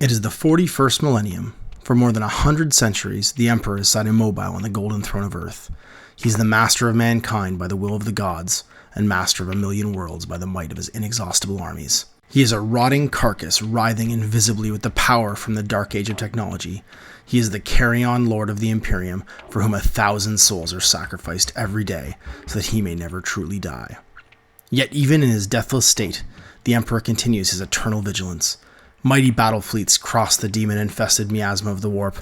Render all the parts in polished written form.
It is the 41st millennium. For more than 100 centuries, the Emperor has sat immobile on the golden throne of Earth. He is the master of mankind by the will of the gods, and master of a million worlds by the might of his inexhaustible armies. He is a rotting carcass, writhing invisibly with the power from the dark age of technology. He is the carry-on lord of the Imperium, for whom 1,000 souls are sacrificed every day, so that he may never truly die. Yet even in his deathless state, the Emperor continues his eternal vigilance. Mighty battle fleets cross the demon-infested miasma of the warp,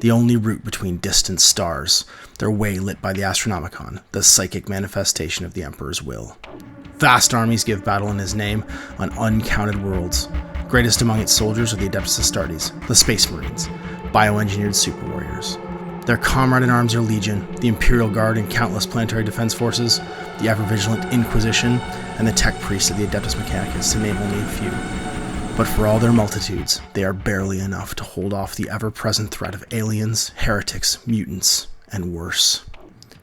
the only route between distant stars, their way lit by the Astronomicon, the psychic manifestation of the Emperor's will. Vast armies give battle in his name on uncounted worlds. Greatest among its soldiers are the Adeptus Astartes, the Space Marines, bioengineered super warriors. Their comrade in arms are Legion, the Imperial Guard and countless planetary defense forces, the ever-vigilant Inquisition, and the tech priests of the Adeptus Mechanicus, to name only a few. But for all their multitudes, they are barely enough to hold off the ever-present threat of aliens, heretics, mutants, and worse.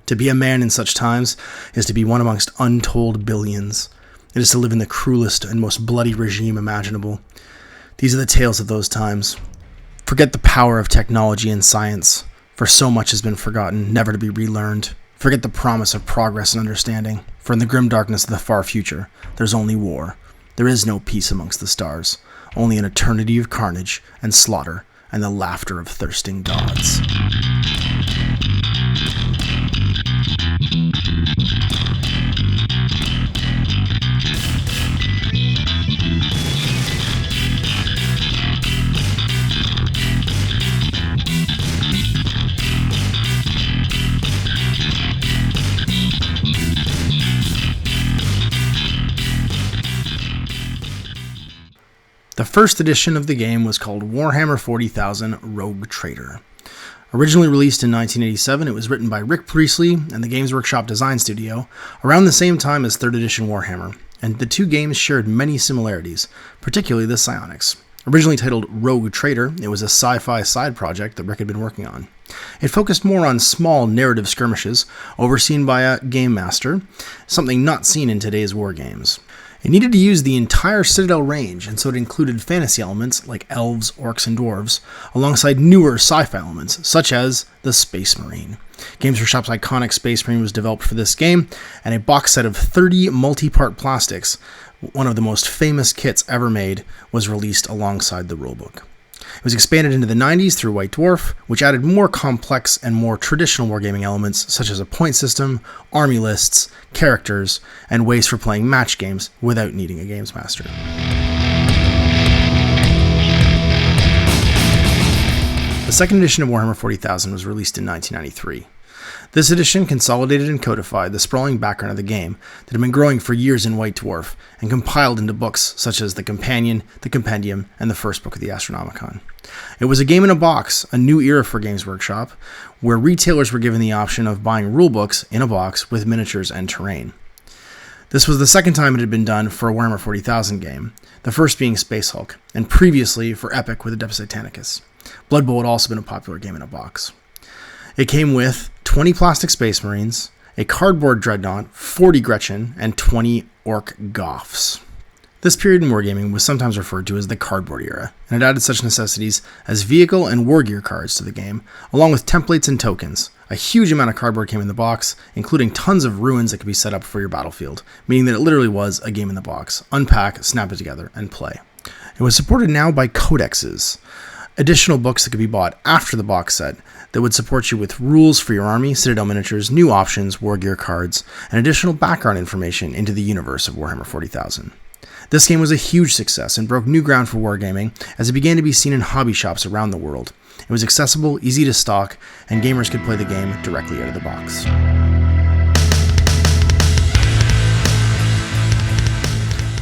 To be a man in such times is to be one amongst untold billions. It is to live in the cruelest and most bloody regime imaginable. These are the tales of those times. Forget the power of technology and science, for so much has been forgotten, never to be relearned. Forget the promise of progress and understanding, for in the grim darkness of the far future, there's only war. There is no peace amongst the stars, only an eternity of carnage and slaughter and the laughter of thirsting gods. The first edition of the game was called Warhammer 40,000 Rogue Trader. Originally released in 1987, it was written by Rick Priestley and the Games Workshop Design Studio around the same time as 3rd edition Warhammer, and the two games shared many similarities, particularly the psionics. Originally titled Rogue Trader, it was a sci-fi side project that Rick had been working on. It focused more on small narrative skirmishes, overseen by a game master, something not seen in today's war games. It needed to use the entire Citadel range, and so it included fantasy elements like elves, orcs, and dwarves, alongside newer sci-fi elements, such as the Space Marine. Games Workshop's iconic Space Marine was developed for this game, and a box set of 30 multi-part plastics, one of the most famous kits ever made, was released alongside the rulebook. It was expanded into the 90s through White Dwarf, which added more complex and more traditional wargaming elements such as a point system, army lists, characters, and ways for playing match games without needing a games master. The second edition of Warhammer 40,000 was released in 1993. This edition consolidated and codified the sprawling background of the game that had been growing for years in White Dwarf and compiled into books such as the Companion, the Compendium, and the first book of the Astronomicon. It was a game in a box, a new era for Games Workshop, where retailers were given the option of buying rulebooks in a box with miniatures and terrain. This was the second time it had been done for a Warhammer 40,000 game, the first being Space Hulk, and previously for Epic with Adeptus Titanicus. Blood Bowl had also been a popular game in a box. It came with 20 plastic Space Marines, a cardboard Dreadnought, 40 Gretchen, and 20 Orc Goths. This period in wargaming was sometimes referred to as the cardboard era, and it added such necessities as vehicle and war gear cards to the game, along with templates and tokens. A huge amount of cardboard came in the box, including tons of ruins that could be set up for your battlefield, meaning that it literally was a game in the box. Unpack, snap it together, and play. It was supported now by codexes, additional books that could be bought after the box set that would support you with rules for your army, Citadel miniatures, new options, war gear cards, and additional background information into the universe of Warhammer 40,000. This game was a huge success and broke new ground for wargaming as it began to be seen in hobby shops around the world. It was accessible, easy to stock, and gamers could play the game directly out of the box.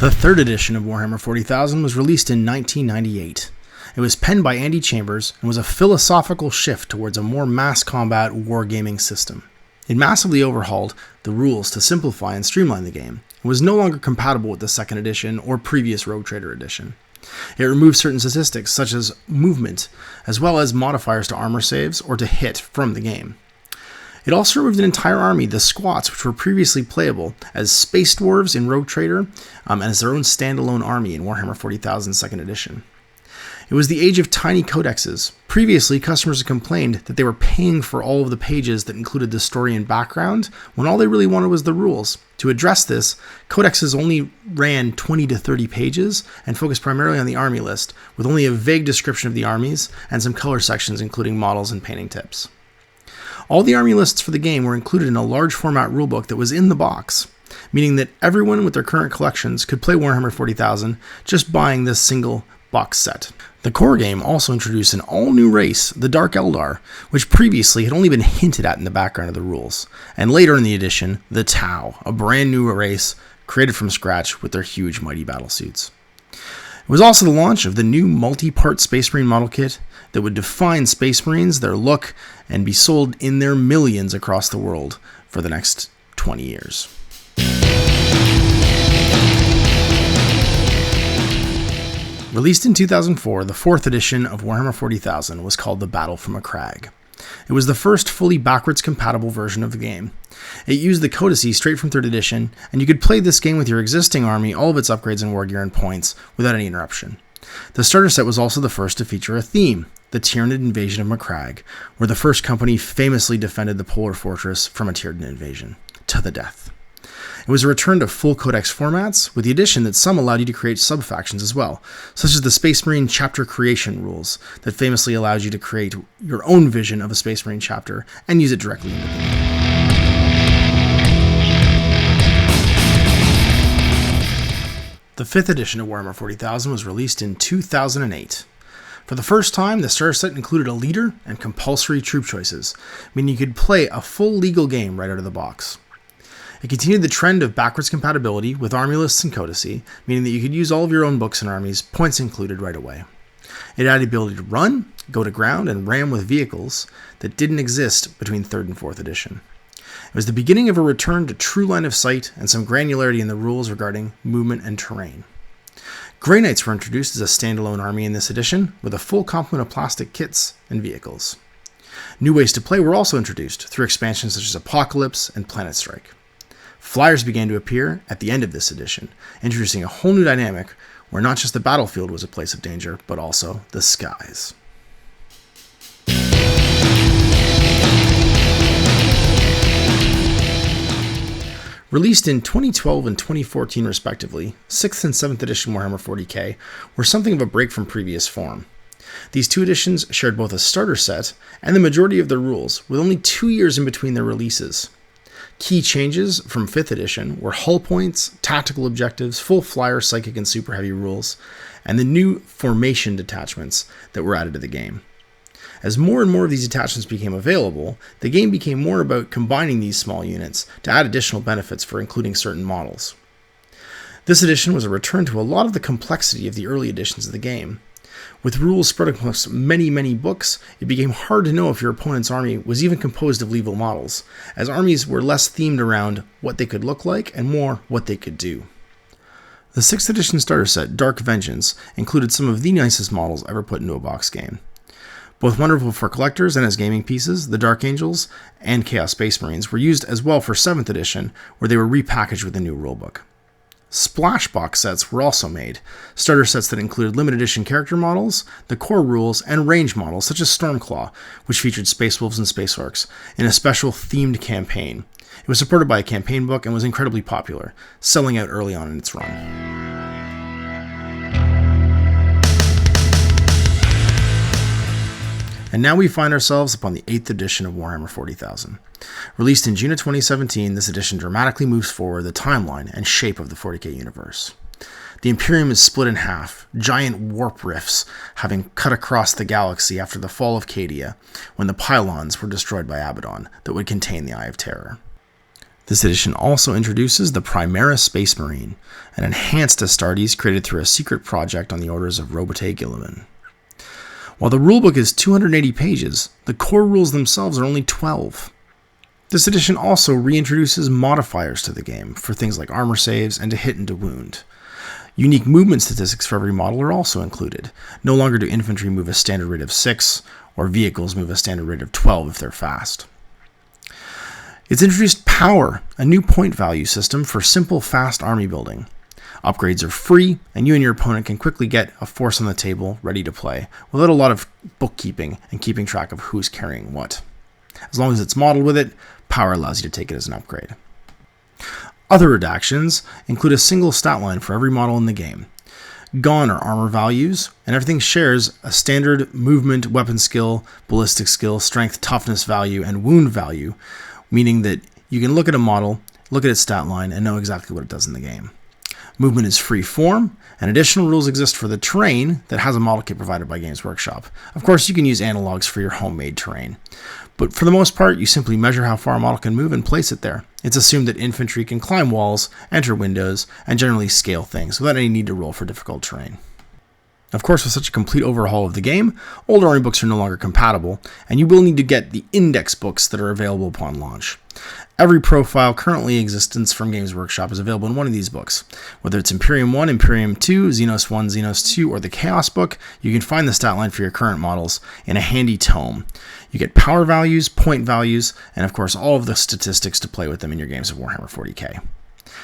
The third edition of Warhammer 40,000 was released in 1998. It was penned by Andy Chambers and was a philosophical shift towards a more mass combat wargaming system. It massively overhauled the rules to simplify and streamline the game, and was no longer compatible with the second edition or previous Rogue Trader edition. It removed certain statistics such as movement, as well as modifiers to armor saves or to hit from the game. It also removed an entire army, the Squats, which were previously playable as Space Dwarves in Rogue Trader, and as their own standalone army in Warhammer 40,000 2nd edition. It was the age of tiny codexes. Previously, customers had complained that they were paying for all of the pages that included the story and background, when all they really wanted was the rules. To address this, codexes only ran 20 to 30 pages and focused primarily on the army list, with only a vague description of the armies and some color sections including models and painting tips. All the army lists for the game were included in a large format rulebook that was in the box, meaning that everyone with their current collections could play Warhammer 40,000 just buying this single box set. The core game also introduced an all-new race, the Dark Eldar, which previously had only been hinted at in the background of the rules, and later in the edition, the Tau, a brand new race created from scratch with their huge mighty battlesuits. It was also the launch of the new multi-part Space Marine model kit that would define Space Marines, their look, and be sold in their millions across the world for the next 20 years. Released in 2004, the 4th edition of Warhammer 40,000 was called The Battle for Macragge. It was the first fully backwards compatible version of the game. It used the codices straight from 3rd edition, and you could play this game with your existing army, all of its upgrades and war gear and points, without any interruption. The starter set was also the first to feature a theme, the Tyranid invasion of Macragge, where the first company famously defended the Polar Fortress from a Tyranid invasion, to the death. It was a return to full codex formats, with the addition that some allowed you to create sub-factions as well, such as the Space Marine chapter creation rules that famously allows you to create your own vision of a Space Marine chapter and use it directly into the game. The 5th edition of Warhammer 40,000 was released in 2008. For the first time, the starter set included a leader and compulsory troop choices, meaning you could play a full legal game right out of the box. It continued the trend of backwards compatibility with army lists and codices, meaning that you could use all of your own books and armies, points included, right away. It had the ability to run, go to ground, and ram with vehicles that didn't exist between 3rd and 4th edition. It was the beginning of a return to true line of sight and some granularity in the rules regarding movement and terrain. Grey Knights were introduced as a standalone army in this edition, with a full complement of plastic kits and vehicles. New ways to play were also introduced through expansions such as Apocalypse and Planet Strike. Flyers began to appear at the end of this edition, introducing a whole new dynamic where not just the battlefield was a place of danger, but also the skies. Released in 2012 and 2014 respectively, 6th and 7th edition Warhammer 40k were something of a break from previous form. These two editions shared both a starter set and the majority of their rules, with only 2 years in between their releases. Key changes from 5th edition were hull points, tactical objectives, full flyer, psychic, and super heavy rules, and the new formation detachments that were added to the game. As more and more of these detachments became available, the game became more about combining these small units to add additional benefits for including certain models. This edition was a return to a lot of the complexity of the early editions of the game. With rules spread across many books, it became hard to know if your opponent's army was even composed of lethal models, as armies were less themed around what they could look like and more what they could do. The 6th edition starter set, Dark Vengeance, included some of the nicest models ever put into a box game. Both wonderful for collectors and as gaming pieces, the Dark Angels and Chaos Space Marines were used as well for 7th edition, where they were repackaged with a new rulebook. Splash box sets were also made, starter sets that included limited edition character models, the core rules, and range models such as Stormclaw, which featured Space Wolves and Space Orcs, in a special themed campaign. It was supported by a campaign book and was incredibly popular, selling out early on in its run. And now we find ourselves upon the 8th edition of Warhammer 40,000. Released in June of 2017, this edition dramatically moves forward the timeline and shape of the 40k universe. The Imperium is split in half, giant warp rifts having cut across the galaxy after the fall of Cadia, when the pylons were destroyed by Abaddon that would contain the Eye of Terror. This edition also introduces the Primera Space Marine, an enhanced Astartes created through a secret project on the orders of Robotay Gilliman. While the rulebook is 280 pages, the core rules themselves are only 12. This edition also reintroduces modifiers to the game for things like armor saves and to hit and to wound. Unique movement statistics for every model are also included. No longer do infantry move a standard rate of 6, or vehicles move a standard rate of 12 if they're fast. It's introduced Power, a new point value system for simple, fast army building. Upgrades are free, and you and your opponent can quickly get a force on the table ready to play, without a lot of bookkeeping and keeping track of who's carrying what. As long as it's modeled with it, power allows you to take it as an upgrade. Other redactions include a single stat line for every model in the game. Gone are armor values, and everything shares a standard movement, weapon skill, ballistic skill, strength, toughness value, and wound value, meaning that you can look at a model, look at its stat line, and know exactly what it does in the game. Movement is free form, and additional rules exist for the terrain that has a model kit provided by Games Workshop. Of course, you can use analogs for your homemade terrain. But for the most part, you simply measure how far a model can move and place it there. It's assumed that infantry can climb walls, enter windows, and generally scale things without any need to roll for difficult terrain. Of course, with such a complete overhaul of the game, old army books are no longer compatible, and you will need to get the index books that are available upon launch. Every profile currently in existence from Games Workshop is available in one of these books. Whether it's Imperium 1, Imperium 2, Xenos 1, Xenos 2, or the Chaos book, you can find the stat line for your current models in a handy tome. You get power values, point values, and of course all of the statistics to play with them in your games of Warhammer 40k.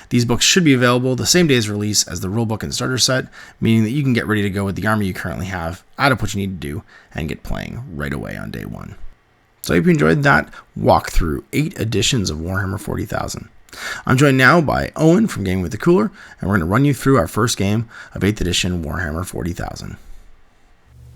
These books should be available the same day as release as the rulebook and starter set, meaning that you can get ready to go with the army you currently have, add up what you need to do, and get playing right away on day one. So I hope you enjoyed that walkthrough 8 editions of Warhammer 40,000. I'm joined now by Owen from Gaming with the Cooler, and we're going to run you through our first game of 8th edition Warhammer 40,000.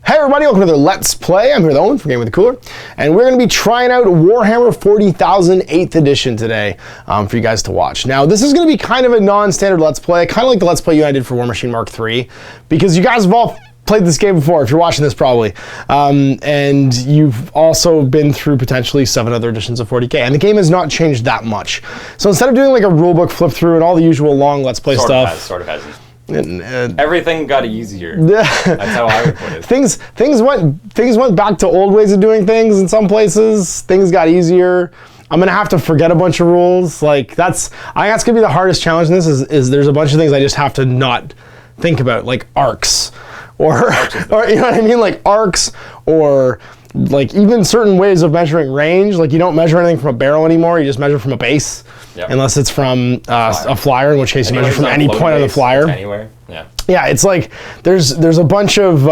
Hey everybody, welcome to the Let's Play. I'm here with Owen from Gaming with the Cooler, and we're going to be trying out Warhammer 40,000 8th edition today for you guys to watch. Now, this is going to be kind of a non-standard Let's Play, kind of like the Let's Play you and I did for War Machine Mark III, because you guys have all played this game before, if you're watching this probably, and you've also been through potentially 7 other editions of 40k, and the game has not changed that much. So instead of doing like a rulebook flip through and all the usual long Let's Play stuff, sort of hasn't. Everything got easier. That's how I would put it. Things went back to old ways of doing things in some places. Things got easier. I'm gonna have to forget a bunch of rules. Like I think that's gonna be the hardest challenge in this. Is there's a bunch of things I just have to not think about, like arcs, or you know what I mean, like arcs, or like even certain ways of measuring range. Like you don't measure anything from a barrel anymore. You just measure from a base. Yep. Unless it's from a flyer, in which case you measure from any point on the flyer. Anywhere. Yeah. Yeah, it's like there's a bunch of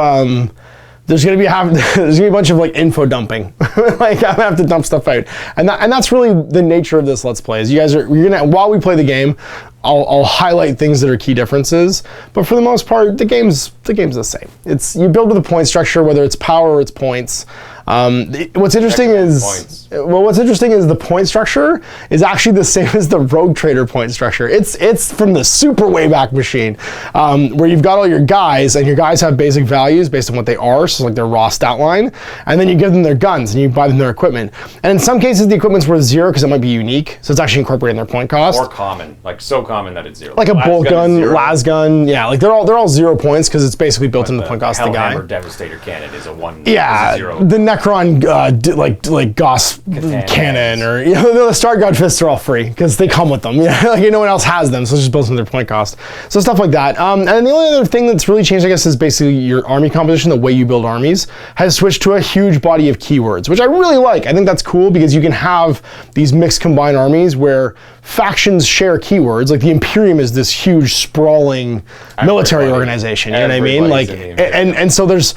there's gonna be a bunch of like info dumping. Like I'm gonna have to dump stuff out, and that's really the nature of this Let's Play. Is you're gonna, while we play the game, I'll highlight things that are key differences, but for the most part, the game's the same. It's you build with a point structure, whether it's power or it's points. What's interesting is the point structure is actually the same as the Rogue Trader point structure. It's from the super way back machine, where you've got all your guys, and your guys have basic values based on what they are, so like their raw stat line, and then you give them their guns and you buy them their equipment. And in some cases, the equipment's worth 0 because it might be unique, so it's actually incorporated in their point cost. Or common, like so common that it's 0. Like a bolt gun, las gun, yeah, like they're all 0 points because it's basically built into the point cost of the guy. Hellhammer Devastator cannon is a 1. Yeah, is a 0. the Necron like Gauss cannon, or you know, the Star God fists are all free because they come with them. Yeah, like no one else has them, so it's just built into their point cost. So stuff like that. And the only other thing that's really changed, I guess, is basically your army composition. The way you build armies has switched to a huge body of keywords, which I really like. I think that's cool because you can have these mixed combined armies where factions share keywords. Like the Imperium is this huge sprawling military organization. You know what I mean? Like, and so there's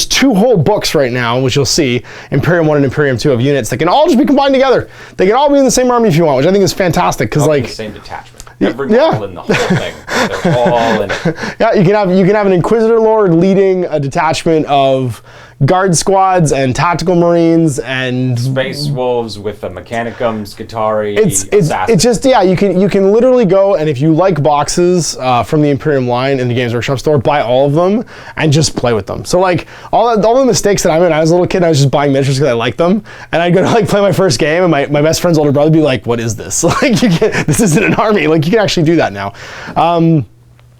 2 whole books right now, which you'll see, Imperium 1 and Imperium 2, of units that can all just be combined together. They can all be in the same army if you want, which I think is fantastic, because like the same detachment. Every model in the whole thing. They're all in it. Yeah, you can have an Inquisitor Lord leading a detachment of guard squads and tactical marines and Space Wolves with the Mechanicum, Skitarii, it's just, yeah, you can literally go, and if you like boxes from the Imperium line in the Games Workshop store, buy all of them and just play with them. So like all the mistakes that I made when I was a little kid, I was just buying miniatures because I liked them, and I'd go to like play my first game, and my best friend's older brother would be like, "What is this? Like this isn't an army." Like you can actually do that now.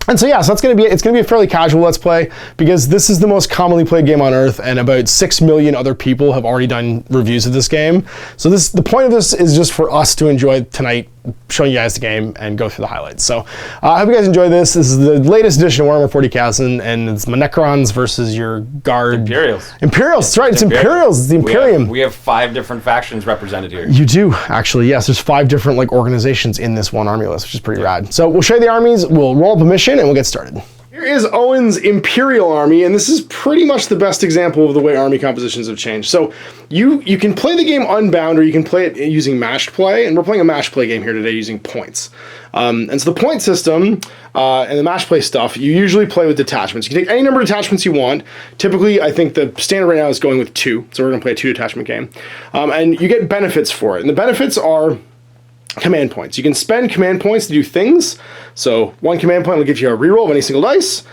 And so yeah, so it's gonna be a fairly casual Let's Play, because this is the most commonly played game on Earth, and about 6 million other people have already done reviews of this game. So the point of this is just for us to enjoy tonight showing you guys the game and go through the highlights. So I hope you guys enjoy this. This is the latest edition of Warhammer 40,000, and it's my Necrons versus your guard. Imperials. Imperials, that's right. It's Imperials. It's the Imperium. We have 5 different factions represented here. You do, actually, yes. There's 5 different like organizations in this one army list, which is pretty rad. So we'll show you the armies, we'll roll up a mission, and we'll get started. Here is Owen's Imperial army, and this is pretty much the best example of the way army compositions have changed. So you can play the game unbound, or you can play it using matched play, and we're playing a matched play game here today using points. And so the point system and the match play stuff, you usually play with detachments. You can take any number of detachments you want. Typically, I think the standard right now is going with 2, so we're going to play a 2 detachment game. And you get benefits for it, and the benefits are command points. You can spend command points to do things. So 1 command point will give you a reroll of any single dice.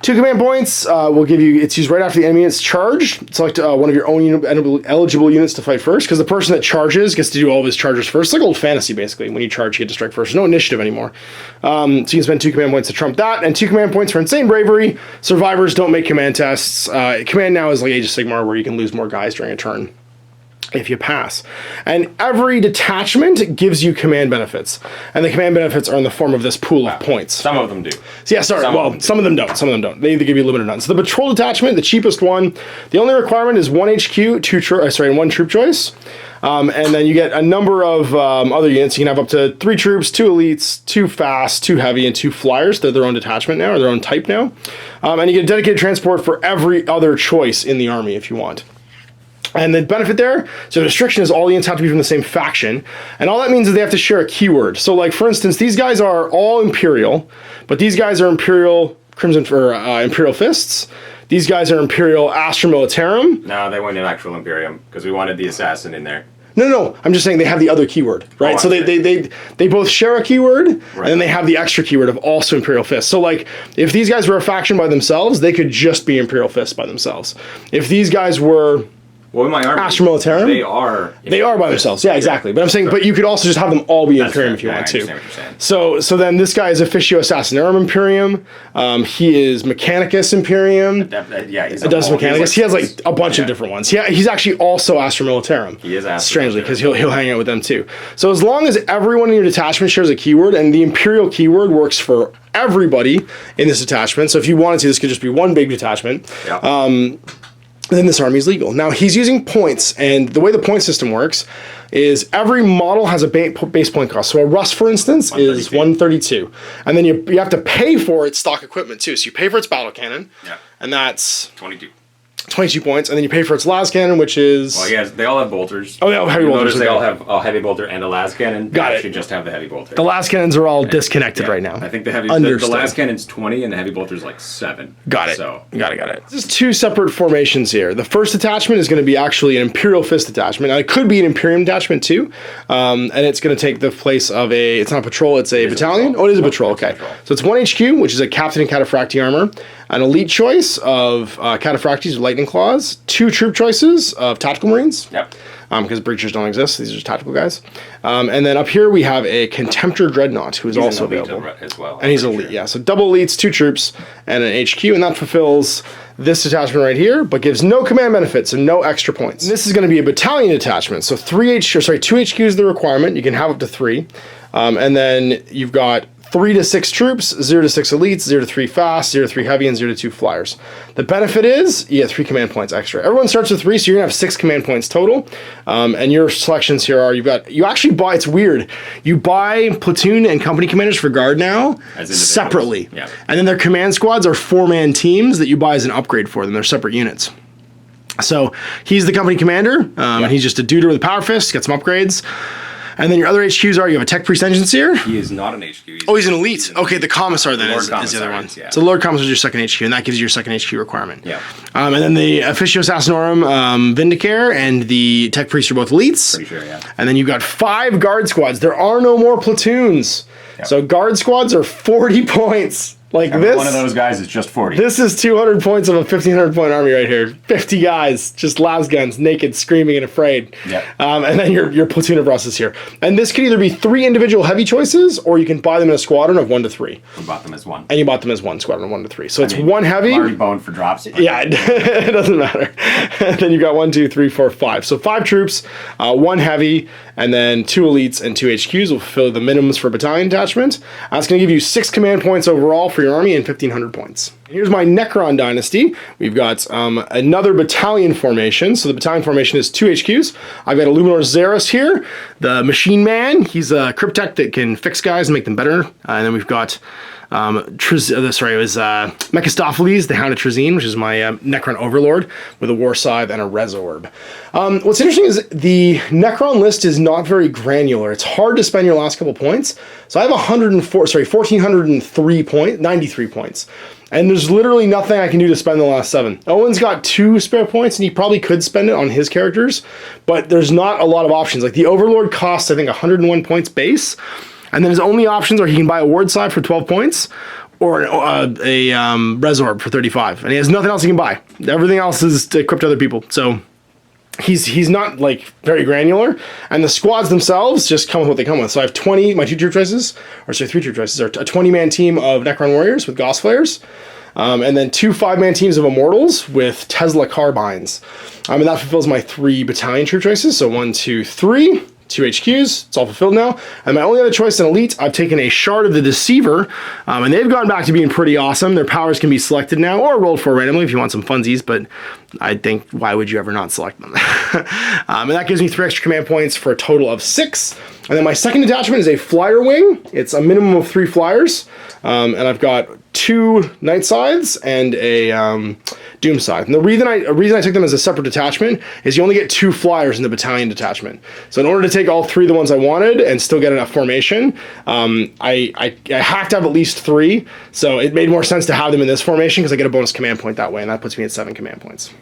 2 command points will give you, it's used right after the enemy is charged. Select one of your own eligible units to fight first, because the person that charges gets to do all of his charges first. It's like old fantasy, basically. When you charge, you get to strike first. There's no initiative anymore. So you can spend 2 command points to trump that, and 2 command points for insane bravery. Survivors don't make command tests. Command now is like Age of Sigmar, where you can lose more guys during a turn if you pass. And every detachment gives you command benefits. And the command benefits are in the form of this pool of points. Some of them do. So yeah, sorry. Some of them don't. Some of them don't. They either give you limited or none. So the patrol detachment, the cheapest one, the only requirement is 1 HQ, and 1 troop choice. And then you get a number of other units. You can have up to 3 troops, 2 elites, 2 fast, 2 heavy, and 2 flyers. They're their own detachment now, or their own type now. And you get a dedicated transport for every other choice in the army if you want. And the benefit there, so the restriction is all units have to be from the same faction. And all that means is they have to share a keyword. So like, for instance, these guys are all Imperial, but these guys are Imperial Crimson, or Imperial Fists. These guys are Imperial Astra Militarum. No, they went in actual Imperium, because we wanted the assassin in there. No, I'm just saying they have the other keyword, right? So they both share a keyword, and then they have the extra keyword of also Imperial Fists. So like, if these guys were a faction by themselves, they could just be Imperial Fists by themselves. If these guys were in my army, Astra Militarum, they are by themselves. Yeah, exactly. But I'm saying, but you could also just have them all be Imperium if you want to. So then this guy is Officio Assassinorum Imperium. He is Mechanicus Imperium. He's Adeptus Mechanicus. He has like a bunch of different ones. Yeah, he's actually also Astra Militarum. He is Astra. Strangely, because he'll hang out with them too. So as long as everyone in your detachment shares a keyword, and the Imperial keyword works for everybody in this detachment. So if you wanted to, this could just be one big detachment. Yeah. Then this army is legal. Now he's using points, and the way the point system works is every model has a base point cost. So a Rust, for instance, is 132, and then you have to pay for its stock equipment too. So you pay for its battle cannon, and that's 22 points, and then you pay for its las cannon, which is... Well, yes, they all have bolters. Oh, they all have heavy bolters. Notice they all have a heavy bolter and a las cannon. Got it. They just have the heavy bolter. The las cannons are all disconnected right now. I think the las cannon's 20 and the heavy bolter's like 7. Got it. So Got it. There's 2 separate formations here. The first attachment is going to be actually an Imperial Fist detachment. Now, it could be an Imperium detachment too, and it's going to take the place of it's not a patrol, it's a battalion. Oh, it is a patrol, okay. So it's 1 HQ, which is a Captain in Cataphractii armor, an elite choice of Cataphractis with Lightning Claws, 2 troop choices of Tactical Marines. Yep. Because breachers don't exist. These are just tactical guys. And then up here we have a Contemptor Dreadnought, who is also available. As well. And he's elite, yeah. So double elites, 2 troops, and an HQ, and that fulfills this detachment right here, but gives no command benefits and no extra points. And this is going to be a battalion detachment. So 2 HQ is the requirement. You can have up to 3. And then you've got 3 to 6 troops, 0 to 6 elites, 0 to 3 fast, 0 to 3 heavy, and 0 to 2 flyers. The benefit is you get 3 command points extra. Everyone starts with 3, so you're gonna have 6 command points total. And your selections here are you actually buy, it's weird, you buy platoon and company commanders for guard now separately. Yeah. And then their command squads are 4-man teams that you buy as an upgrade for them. They're separate units. So he's the company commander, and he's just a duder with a power fist, got some upgrades. And then your other HQs are, you have a Tech Priest Engine Seer. He is not an HQ. He's an elite. Okay, the Commissar then is the other one. Yeah. So Lord Commissar is your second HQ, and that gives you your second HQ requirement. Yeah. And then the Officio Assassinorum Vindicare and the Tech Priest are both elites. Pretty sure, yeah. And then you've got 5 guard squads. There are no more platoons. Yep. So guard squads are 40 points. Like Every one of those guys is just 40. This is 200 points of a 1,500 point army right here. 50 guys, just las guns, naked, screaming, and afraid. Yeah. And then your platoon of Russes here. And this could either be 3 individual heavy choices, or you can buy them in a squadron of 1 to 3. We bought them as 1. And you bought them as 1 squadron of 1 to 3. So it's 1 heavy. I'm already boned for drops. Yeah, it doesn't matter. And then you've got 1, 2, 3, 4, 5. So 5 troops, 1 heavy, and then 2 elites and 2 HQs will fulfill the minimums for battalion detachment. That's going to give you 6 command points overall for your army and 1,500 points. Here's my Necron dynasty. We've got another battalion formation. So the battalion formation is 2 HQs. I've got Illuminor Xeris here, the machine man. He's a cryptech that can fix guys and make them better. And then we've got Mephistopheles, the Hound of Trazine, which is my Necron Overlord with a War Scythe and a Resorb. What's interesting is the Necron list is not very granular. It's hard to spend your last couple points. So I have 1,493 points. And there's literally nothing I can do to spend the last 7. Owen's got 2 spare points, and he probably could spend it on his characters, but there's not a lot of options. Like the Overlord costs, I think, 101 points base, and then his only options are he can buy a Ward Side for 12 points, or a Resorb for 35, and he has nothing else he can buy. Everything else is to equip to other people, so he's not like very granular, and the squads themselves just come with what they come with. So I have 20, my 2 troop choices, or sorry, 3 troop choices, are a 20-man team of Necron warriors with Gauss flares, and then 2 5-man teams of Immortals with Tesla carbines, and that fulfills my 3 battalion troop choices. So 1, 2, 3. 2 HQs, it's all fulfilled now. And my only other choice in Elite, I've taken a Shard of the Deceiver, and they've gone back to being pretty awesome. Their powers can be selected now, or rolled for randomly if you want some funsies, but I think, why would you ever not select them? And that gives me 3 extra command points for a total of 6. And then my second detachment is a Flyer Wing. It's a minimum of 3 flyers, and I've got 2 Night Scythes and a Doom Scythe. And the reason I took them as a separate detachment is you only get 2 flyers in the battalion detachment. So in order to take all 3 of the ones I wanted and still get enough formation, I have to have at least 3. So it made more sense to have them in this formation because I get a bonus command point that way, and that puts me at 7 command points.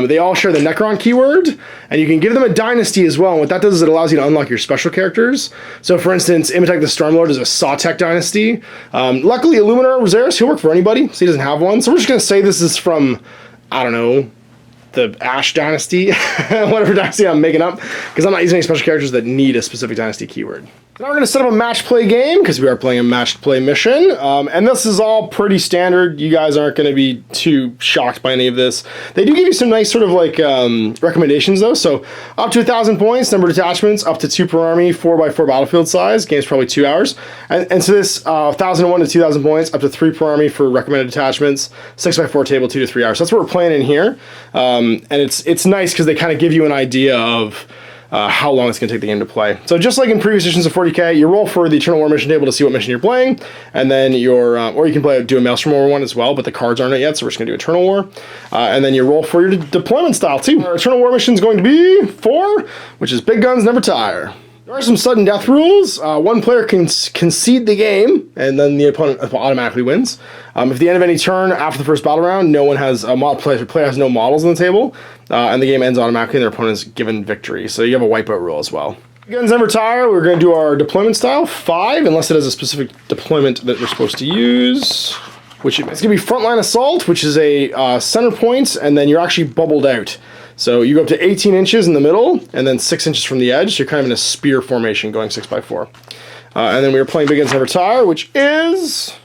They all share the Necron keyword, and you can give them a dynasty as well. And what that does is it allows you to unlock your special characters. So, for instance, Imitek the Stormlord is a Sawtech dynasty. Luckily, Illuminor Xeris, he'll work for anybody, so he doesn't have one. So we're just going to say this is from, I don't know, the Ash dynasty, whatever dynasty I'm making up, because I'm not using any special characters that need a specific dynasty keyword. Now we're going to set up a match play game, because we are playing a match play mission, and this is all pretty standard. You guys aren't going to be too shocked by any of this. They do give you some nice sort of like recommendations though, so up to 1,000 points, number of detachments, up to 2 per army, 4x4 battlefield size, game's probably 2 hours, and so this 1,001 to 2,000 points, up to 3 per army for recommended detachments, 6x4 table, 2 to 3 hours. So that's what we're playing in here, and it's nice because they kind of give you an idea of how long it's going to take the game to play. So just like in previous editions of 40k, you roll for the Eternal War mission table to see what mission you're playing, and then or you can do a Maelstrom War one as well, but the cards aren't it yet, so we're just going to do Eternal War. And then you roll for your deployment style too. Our Eternal War mission is going to be 4, which is big guns never tire. There are some sudden death rules. One player can concede the game, and then the opponent automatically wins. If at the end of any turn after the first battle round, no one has player has no models on the table, and the game ends automatically, and their opponent is given victory. So you have a wipeout rule as well. Guns never tire. We're going to do our deployment style 5, unless it has a specific deployment that we're supposed to use. Which it's going to be frontline assault, which is a center point, and then you're actually bubbled out. So you go up to 18 inches in the middle, and then 6 inches from the edge. So you're kind of in a spear formation going 6x4. And then we were playing Big Guns Never Tire, which is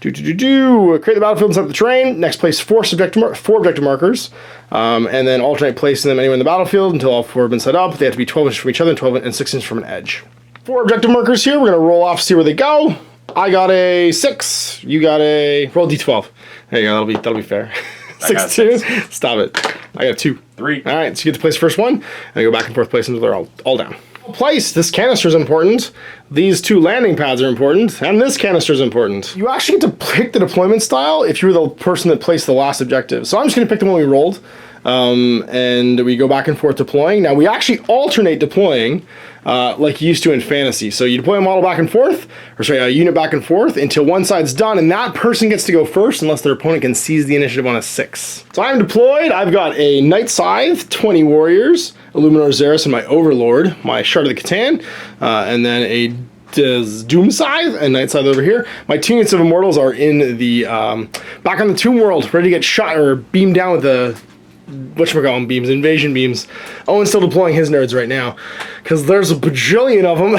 create the battlefield and set up the terrain. Next, place 4 objective markers, and then alternate placing them anywhere in the battlefield until all 4 have been set up. They have to be 12 inches from each other, and 12 and 6 inches from an edge. 4 objective markers here. We're going to roll off, see where they go. I got a 6. You got a roll d12. There you go. That'll be fair. 6, 2. Stop it. I got a 2. 3. All right, so you get to place the first one, and you go back and forth place until they're all down. Place. This canister is important. These 2 landing pads are important, and this canister is important. You actually get to pick the deployment style if you were the person that placed the last objective. So I'm just going to pick the one we rolled, and we go back and forth deploying. Now we actually alternate deploying like you used to in fantasy. So you deploy a model back and forth, a unit back and forth until one side's done, and that person gets to go first unless their opponent can seize the initiative on a 6. So I'm deployed. I've got a Night Scythe, 20 warriors, Illuminor Xeris, and my Overlord, my Shard of the Catan, and then a Doom Scythe and Night Scythe over here. My 2 units of Immortals are in the back on the Tomb World, ready to get shot or beamed down with the whatchamacallit beams, invasion beams. Owen's still deploying his nerds right now because there's a bajillion of them.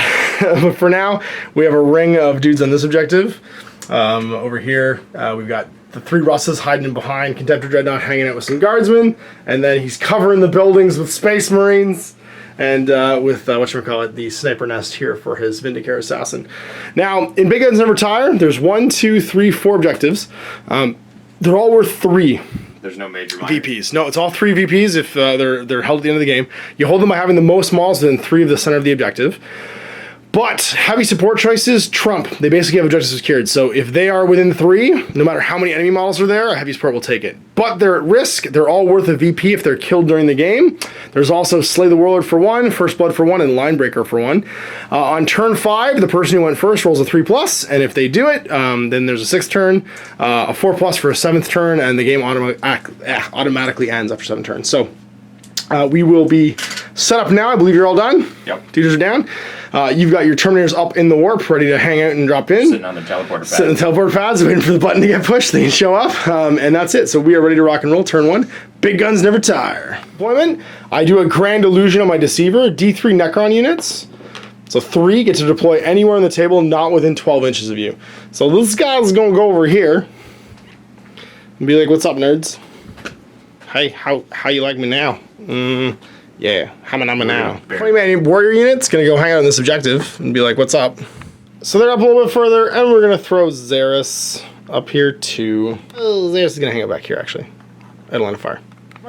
But for now, we have a ring of dudes on this objective. Over here, we've got the 3 Russes hiding in behind, Contemptor Dreadnought hanging out with some guardsmen, and then he's covering the buildings with Space Marines. And with, whatchamacallit, the sniper nest here for his Vindicare Assassin. Now, in Big Guns Never Tire, there's 1, 2, 3, 4 objectives. They're all worth 3 There's no major minor. VPs. No, it's all 3 VPs if they're held at the end of the game. You hold them by having the most models within 3 of the center of the objective. But heavy support choices trump. They basically have objectives secured. So if they are within 3, no matter how many enemy models are there, a heavy support will take it. But they're at risk. They're all worth a VP if they're killed during the game. There's also Slay the Warlord for 1, First Blood for 1, and Linebreaker for 1. On turn 5, the person who went first rolls a 3+, and if they do it, then there's a 6th turn, a 4+ for a 7th turn, and the game automatically ends after 7 turns. So we will be set up now. I believe you're all done. Yep. Teachers are down. You've got your Terminators up in the warp, ready to hang out and drop in. Sitting on the teleporter pad. Sitting on the teleporter pads, waiting for the button to get pushed. They can show up, and that's it. So we are ready to rock and roll. Turn 1. Big Guns Never Tire. Deployment. I do a Grand Illusion on my Deceiver. D3 Necron units. So 3 get to deploy anywhere on the table, not within 12 inches of you. So this guy's going to go over here and be like, "What's up, nerds? Hey, how you like me now?" Yeah, I'm now. 20-man warrior unit's gonna go hang out on this objective and be like, "What's up?" So they're up a little bit further, and we're gonna throw Xeris up here too. Oh, Xeris is gonna hang out back here actually. At line of fire.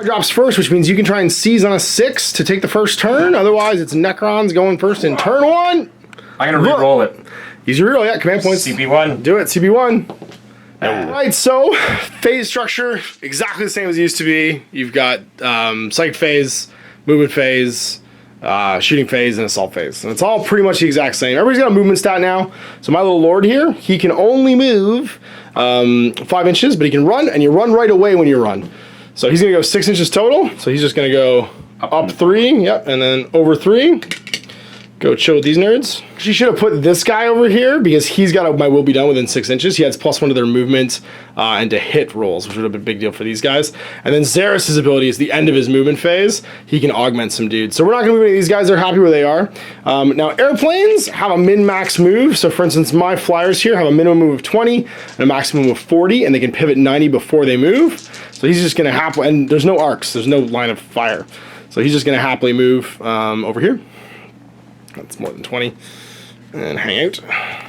Drops first, which means you can try and seize on a 6 to take the first turn. Otherwise, it's Necrons going first in turn 1. I'm gonna re-roll it. Use your reroll, yeah. Command points. CP1. Do it, CP1. Alright, so phase structure exactly the same as it used to be. You've got psychic phase, movement phase, shooting phase, and assault phase. And it's all pretty much the exact same. Everybody's got a movement stat now. So my little lord here, he can only move 5 inches, but he can run, and you run right away when you run. So he's going to go 6 inches total. So he's just going to go up 3, yep, and then over 3. Go chill with these nerds. She should have put this guy over here because he's got my will be done within 6 inches. He has +1 to their movement and to hit rolls, which would have been a big deal for these guys. And then Xeris' ability is the end of his movement phase. He can augment some dudes. So we're not going to move any of these guys. They're happy where they are. Now, airplanes have a min-max move. So for instance, my flyers here have a minimum move of 20 and a maximum of 40, and they can pivot 90 before they move. So he's just going to happily, and there's no arcs. There's no line of fire. So he's just going to happily move over here. That's more than 20. And hang out.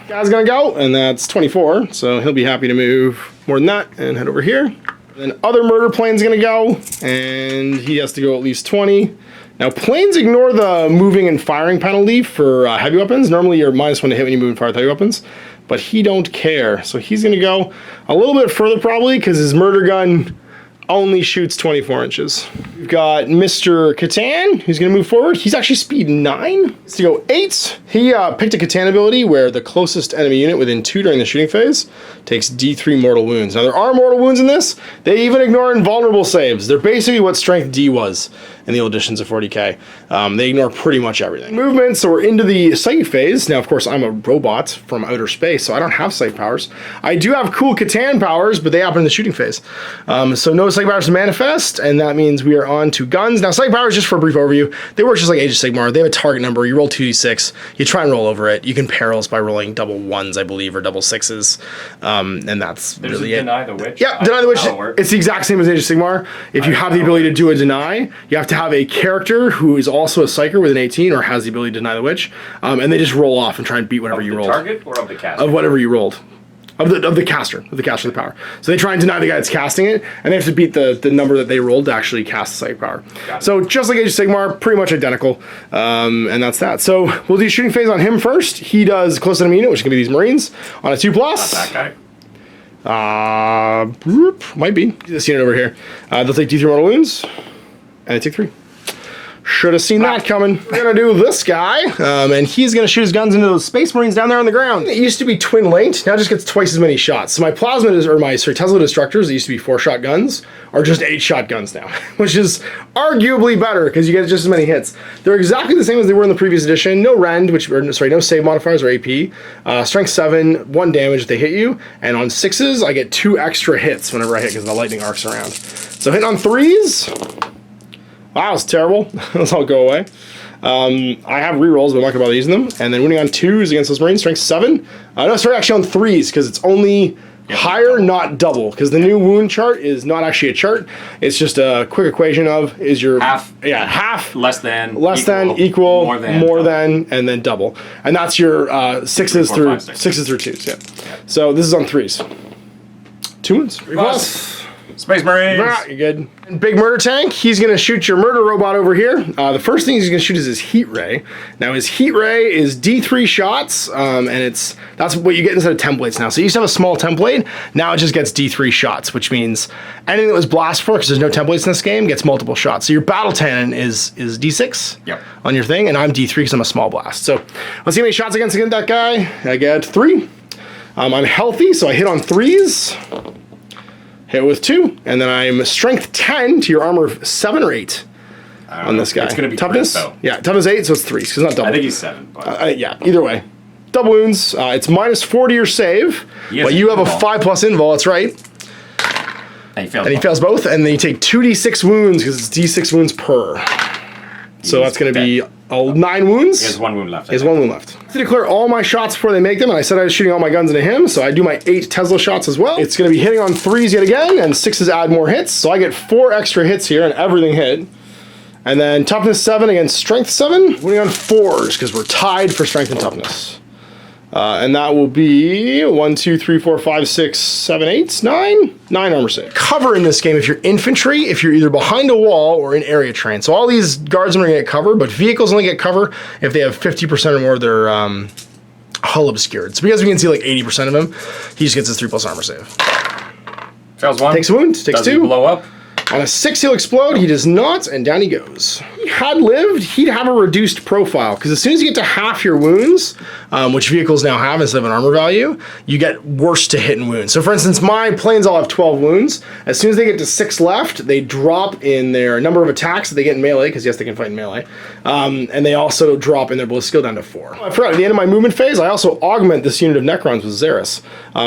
Guy's gonna go, and that's 24. So he'll be happy to move more than that and head over here. Then other murder plane's gonna go, and he has to go at least 20. Now planes ignore the moving and firing penalty for heavy weapons. Normally you're -1 to hit when you move and fire with heavy weapons, but he don't care. So he's gonna go a little bit further probably because his murder gun only shoots 24 inches. We've got Mr. Catan, who's gonna move forward. He's actually speed 9. He's to go 8. He picked a Catan ability where the closest enemy unit within 2 during the shooting phase takes D3 mortal wounds. Now there are mortal wounds in this. They even ignore invulnerable saves. They're basically what strength D was in the old editions of 40k. They ignore pretty much everything. Movement, so we're into the psychic phase. Now of course I'm a robot from outer space, so I don't have psychic powers. I do have cool Catan powers, but they happen in the shooting phase. So no psychic powers to manifest, and that means we are on to guns. Now psychic powers, just for a brief overview, they work just like Age of Sigmar. They have a target number. You roll 2d6, you try and roll over it. You can perils by rolling double 1s, I believe, or double 6s, and that's There's really a it. Deny the Witch. Yeah, Deny the Witch. It's the exact same as Age of Sigmar. If you have the ability to do a deny, you have to have a character who is also a psyker with an 18 or has the ability to deny the witch, and they just roll off and try and beat whatever you rolled. Of the target or of the caster? Of whatever you rolled. Of the caster of the power. So they try and deny the guy that's casting it, and they have to beat the number that they rolled to actually cast the psychic power. So just like Age of Sigmar, pretty much identical, and that's that. So we'll do shooting phase on him first. He does close enemy unit, which is gonna be these Marines, on a 2+. Not that guy. Might be. This unit over here. They'll take D3 mortal wounds, and they take 3. Should have seen that coming. We're gonna do this guy, and he's gonna shoot his guns into those Space Marines down there on the ground. It used to be twin linked, now it just gets twice as many shots. So my Tesla Destructors, that used to be 4-shot guns, are just 8-shot guns now, which is arguably better because you get just as many hits. They're exactly the same as they were in the previous edition. No rend, no save modifiers or AP. Strength 7, 1 damage if they hit you, and on 6s, I get 2 extra hits whenever I hit because the lightning arcs around. So hitting on 3s. Wow, it's terrible. Those all go away. I have rerolls, but I'm not gonna bother using them. And then winning on 2s against those Marines, strength 7. No, sorry, actually on 3s, because it's only higher, not double. Because the new wound chart is not actually a chart. It's just a quick equation of, is your... Half. Yeah, half. Less than. Equal. More than. And then double. And that's your 6s through 2s, yeah. So this is on 3s. 2 wounds. 3+. Space Marines. You're good. Big murder tank. He's gonna shoot your murder robot over here. The first thing he's gonna shoot is his heat ray. Now his heat ray is D3 shots, and that's what you get instead of templates now. So you used to have a small template. Now it just gets D3 shots, which means anything that was blast for, because there's no templates in this game, gets multiple shots. So your battle cannon is D6 on your thing, and I'm D3 because I'm a small blast. So let's see how many shots against that guy. I get 3. I'm healthy, so I hit on 3s. Hit with 2, and then I'm strength 10 to your armor of 7 or 8 on this guy. It's gonna be toughness. though. Yeah, toughness 8, so it's 3, because it's not double. I think he's 7. But yeah, either way, double wounds. It's -4 to your save, but you have a 5+ invul. That's right. And he fails both, and then you take 2d6 wounds because it's d6 wounds per. So that's going to be 9 wounds. He has 1 wound left. He has 1 wound left. I have to declare all my shots before they make them, and I said I was shooting all my guns into him, so I do my 8 Tesla shots as well. It's going to be hitting on 3s yet again, and 6s add more hits, so I get 4 extra hits here, and everything hit. And then toughness 7 against strength 7, winning on 4s, because we're tied for strength and toughness. And that will be 1, 2, 3, 4, 5, 6, 7, 8, 9 armor save. Cover in this game if you're infantry, if you're either behind a wall or in area terrain. So all these guardsmen are gonna get cover, but vehicles only get cover if they have 50% or more of their hull obscured. So because we can see like 80% of him, he just gets his 3+ armor save. Fails 1. Takes a wound, takes 2. Does he blow up? On a 6, he'll explode. He does not, and down he goes. If he had lived, he'd have a reduced profile, because as soon as you get to half your wounds, which vehicles now have instead of an armor value, you get worse to hit and wounds. So for instance, my planes all have 12 wounds. As soon as they get to 6 left, they drop in their number of attacks that they get in melee, because yes, they can fight in melee, and they also drop in their ballistic skill down to 4. I forgot, at the end of my movement phase, I also augment this unit of Necrons with Xeris.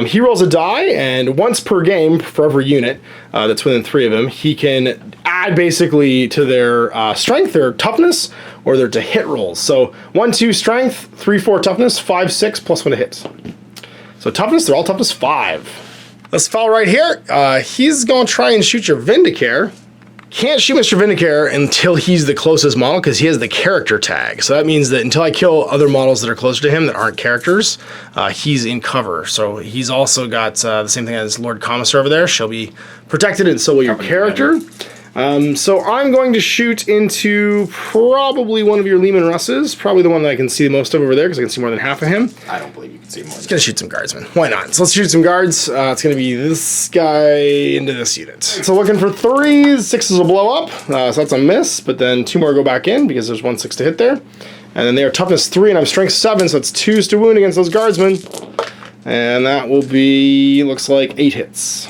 He rolls a die, and once per game, for every unit that's within 3 of him, he can add basically to their strength, their toughness, or their to hit rolls. So 1, 2 strength, 3, 4 toughness, 5, 6 +1 to hit. So toughness, they're all toughness 5. This fellow right here, he's gonna try and shoot your Vindicare. Can't shoot Mr. Vindicare until he's the closest model because he has the character tag. So that means that until I kill other models that are closer to him that aren't characters, he's in cover. So he's also got the same thing as Lord Commissar over there. She'll be protected and so will your character. So I'm going to shoot into probably one of your Lehman Russes, probably the one that I can see the most of over there because I can see more than half of him. I don't believe you can see more. It's gonna shoot some guardsmen. Why not? So let's shoot some guards. It's gonna be this guy into this unit. So looking for 3s, 6s will blow up. So that's a miss, but then 2 more go back in because there's 1 6 to hit there. And then they are toughness 3 and I'm strength 7, so it's 2s to wound against those guardsmen. And that will be, looks like 8 hits.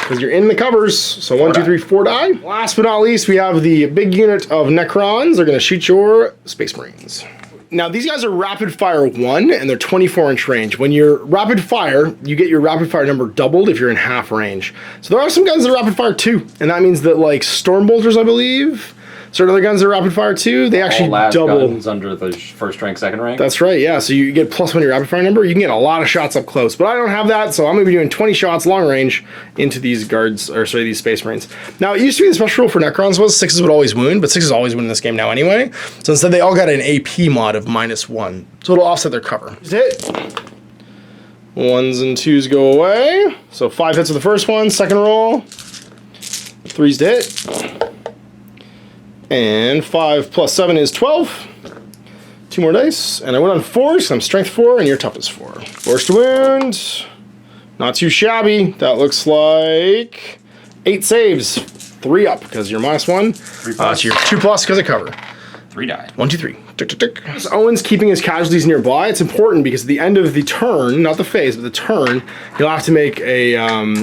Because you're in the covers. So 1, 2, 3, 4 die. Last but not least, we have the big unit of Necrons. They're going to shoot your Space Marines. Now, these guys are rapid fire 1, and they're 24-inch range. When you're rapid fire, you get your rapid fire number doubled if you're in half range. So there are some guns that are rapid fire 2, and that means that, like, Storm Bolters, I believe, certain other guns that are rapid fire 2, they actually double. Guns under the first rank, second rank. That's right, yeah. So you get +1 your rapid fire number. You can get a lot of shots up close, but I don't have that, so I'm going to be doing 20 shots long range into these guards, or sorry, these Space Marines. Now, it used to be the special rule for Necrons was 6s would always wound, but 6s always win in this game now anyway. So instead, they all got an AP mod of -1, so it'll offset their cover. Hit. 1s and 2s go away. So 5 hits with the first one, second roll. 3s to hit. And 5 + 7 is 12. 2 more dice. And I went on 4s, so I'm strength 4, and your toughness 4. 4s to wound. Not too shabby. That looks like 8 saves. 3 up because you're -1. 3 plus. So you're 2 plus because of cover. 3 die. 1, 2, 3. Tick, tick, tick. As Owen's keeping his casualties nearby. It's important because at the end of the turn, not the phase, but the turn, you'll have to make a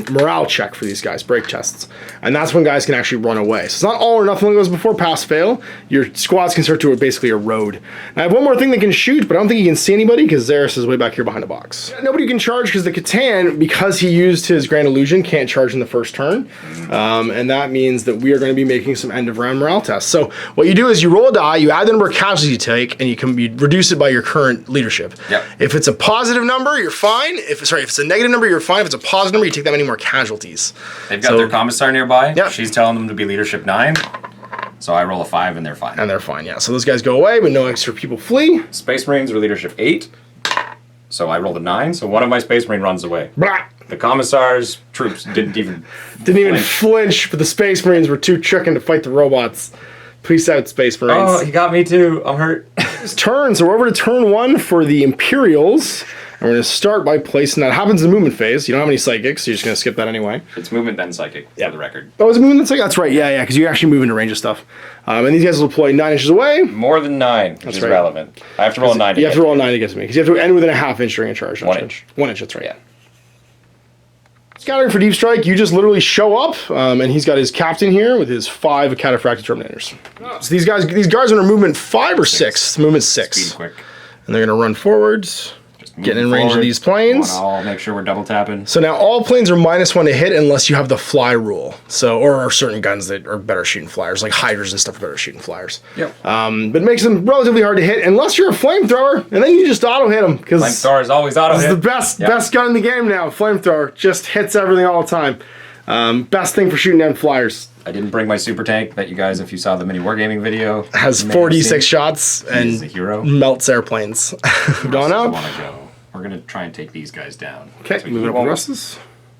morale check for these guys, break tests. And that's when guys can actually run away. So it's not all or nothing like it was before, pass, fail. Your squads can start to basically erode. And I have one more thing they can shoot, but I don't think you can see anybody because Xeris is way back here behind a box. Nobody can charge because the Catan, because he used his Grand Illusion, can't charge in the first turn. And that means that we are going to be making some end of round morale tests. So what you do is you roll a die, you add the number of casualties you take, and you reduce it by your current leadership. Yep. If it's a positive number, you're fine. If it's a negative number, you're fine. If it's a positive number, you take that many more casualties. They've got their commissar nearby. Yep. She's telling them to be leadership 9. So I roll a 5 and they're fine. And they're fine, yeah. So those guys go away, but no extra people flee. Space Marines are leadership 8. So I rolled a 9. So one of my Space Marine runs away. Blah. The commissar's troops didn't even flinch, but the Space Marines were too chicken to fight the robots. Peace out, Space Marines. Oh, he got me too. I'm hurt. It's turn, so we're over to turn 1 for the Imperials. And we're going to start by placing that. Happens in the movement phase. You don't have any psychics, so you're just going to skip that anyway. It's movement then psychic, for the record. Oh, is it movement then psychic? That's right, yeah, because you actually move into range of stuff. And these guys will deploy 9 inches away. More than 9, which is right. relevant. I have to roll a 9 to You have to roll a 9 to get to me, because you have to end within a half inch during a charge. 1 inch. 1 inch, that's right. Yeah. Scattering for deep strike, you just literally show up, and he's got his captain here with his 5 cataphractic terminators. So these guys are in movement 5 or 6? Movement 6. Speed quick. And they're going to run forwards. Getting in range of these planes. I'll make sure we're double tapping. So now all planes are -1 to hit unless you have the fly rule. So, or certain guns that are better shooting flyers, like Hydras and stuff are better shooting flyers. Yep. But it makes them relatively hard to hit unless you're a flamethrower, and then you just auto hit them because Flamethrower is always auto hit. It's the best gun in the game now. Flamethrower just hits everything all the time. Best thing for shooting down flyers. I didn't bring my super tank that you guys, if you saw the mini wargaming video, Has 46 shots and a hero. melts airplanes. Gone I up. want to go. We're gonna try and take these guys down. Okay, So moving he up the won't rest.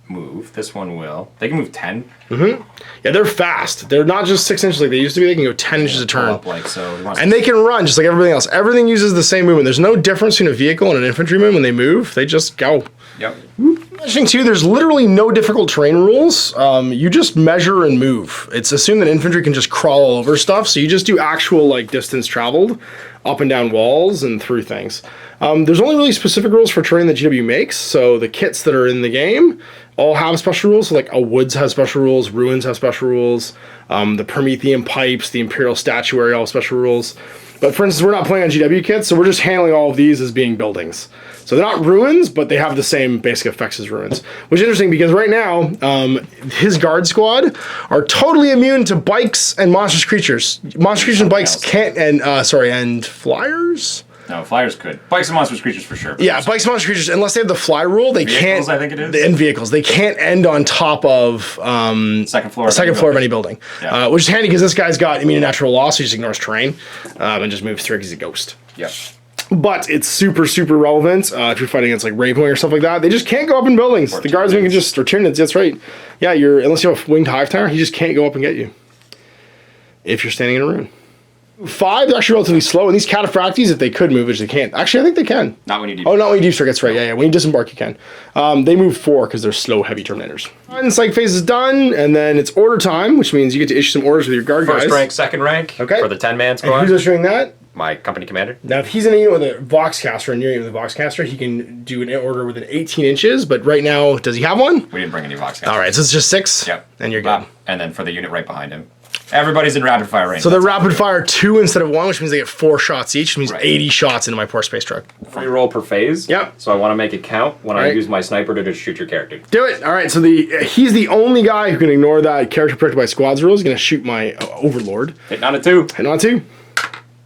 Move. This one will. They can move 10. Yeah, they're fast. They're not just 6 inches like they used to be. They can go 10 inches a turn. Up like so. He wants And to- they can run just like everything else. Everything uses the same movement. There's no difference between a vehicle and an infantryman when they move. They just go. Yep. Mentioning too, there's literally no difficult terrain rules. You just measure and move. It's assumed that infantry can just crawl all over stuff. So you just do actual like distance traveled up and down walls and through things. There's only really specific rules for terrain that GW makes. So the kits that are in the game all have special rules. So like a Woods has special rules, Ruins have special rules, the Promethean pipes, the Imperial statuary all have special rules. But for instance, we're not playing on GW kits, so we're just handling all of these as being buildings. So they're not ruins, but they have the same basic effects as ruins. Which is interesting because right now, his guard squad are totally immune to bikes and monstrous creatures. Monstrous creatures and bikes can't, and flyers? No, flyers could. Bikes and monstrous creatures for sure. Yeah, bikes and monstrous creatures, unless they have the fly rule, they Vehicles, can't. I think it is. In vehicles, they can't end on top of Second floor. second floor of any building, Yeah. which is handy because this guy's got immune to natural law, so he just ignores terrain and just moves through because he's a ghost. Yep. But it's super, super relevant if you're fighting against like Raven or stuff like that. They just can't go up in buildings. The guardsmen can just, or Tyranids, that's right. Yeah, unless you have a winged hive tower, he just can't go up and get you. If you're standing in a ruin. 5, they're actually relatively slow, and these cataphracties, if they could move, which they can't. Actually, I think they can. Not when you do. Oh, not when you deep strike, that's right. Yeah. When you disembark, you can. They move 4 because they're slow, heavy Terminators. And psych phase is done, and then it's order time, which means you get to issue some orders with your guard First guys. rank, second rank. Okay. For the 10-man And squad. who's issuing that? My company commander. Now, if he's in a unit with a Voxcaster, and you're in a unit with a Voxcaster, he can do an order within 18 inches, but right now, does he have one? We didn't bring any Vox. All right, so it's just 6? Yep. And you're good. And then for the unit right behind him. Everybody's in rapid fire range. So they're rapid fire 2 instead of 1, which means they get 4 shots each, which means Right. 80 shots into my poor space truck. Free roll per phase. Yep. So I want to make it count when I Right. use my sniper to just shoot your character. Do it. All right, so he's the only guy who can ignore that character protected by squads rules. He's going to shoot my Overlord. Hitting on a 2. Hit on 2.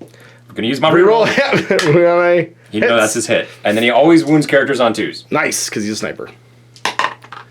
I'm going to use my Reroll. reroll. Yeah. We got a You know hits. that's his hit. And then he always wounds characters on 2s. Nice, because he's a sniper.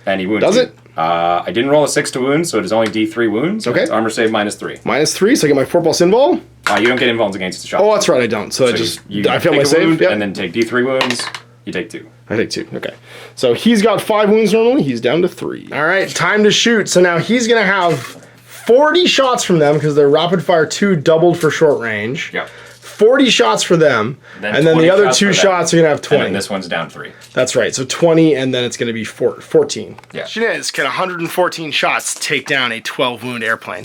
And he wounds Does you. it? I didn't roll a 6 to wound, so it is only D3 wounds. Okay. It's armor save -3. -3, so I get my 4 pulse invul. You don't get invulns against the shot. Oh, that's right, I don't. So I So just, you I fail take my a save. wound, Yep. and then take D3 wounds. You take 2. I take 2. Okay. So he's got 5 wounds normally. He's down to 3. All right, time to shoot. So now he's going to have 40 shots from them because they're rapid fire 2 doubled for short range. Yep. 40 shots for them, and then 20 the other shots 2 for them. shots are gonna have 20. And then this one's down 3. That's right. So 20, and then it's gonna be 14. Yeah. Question is, can 114 shots take down a 12 wound airplane?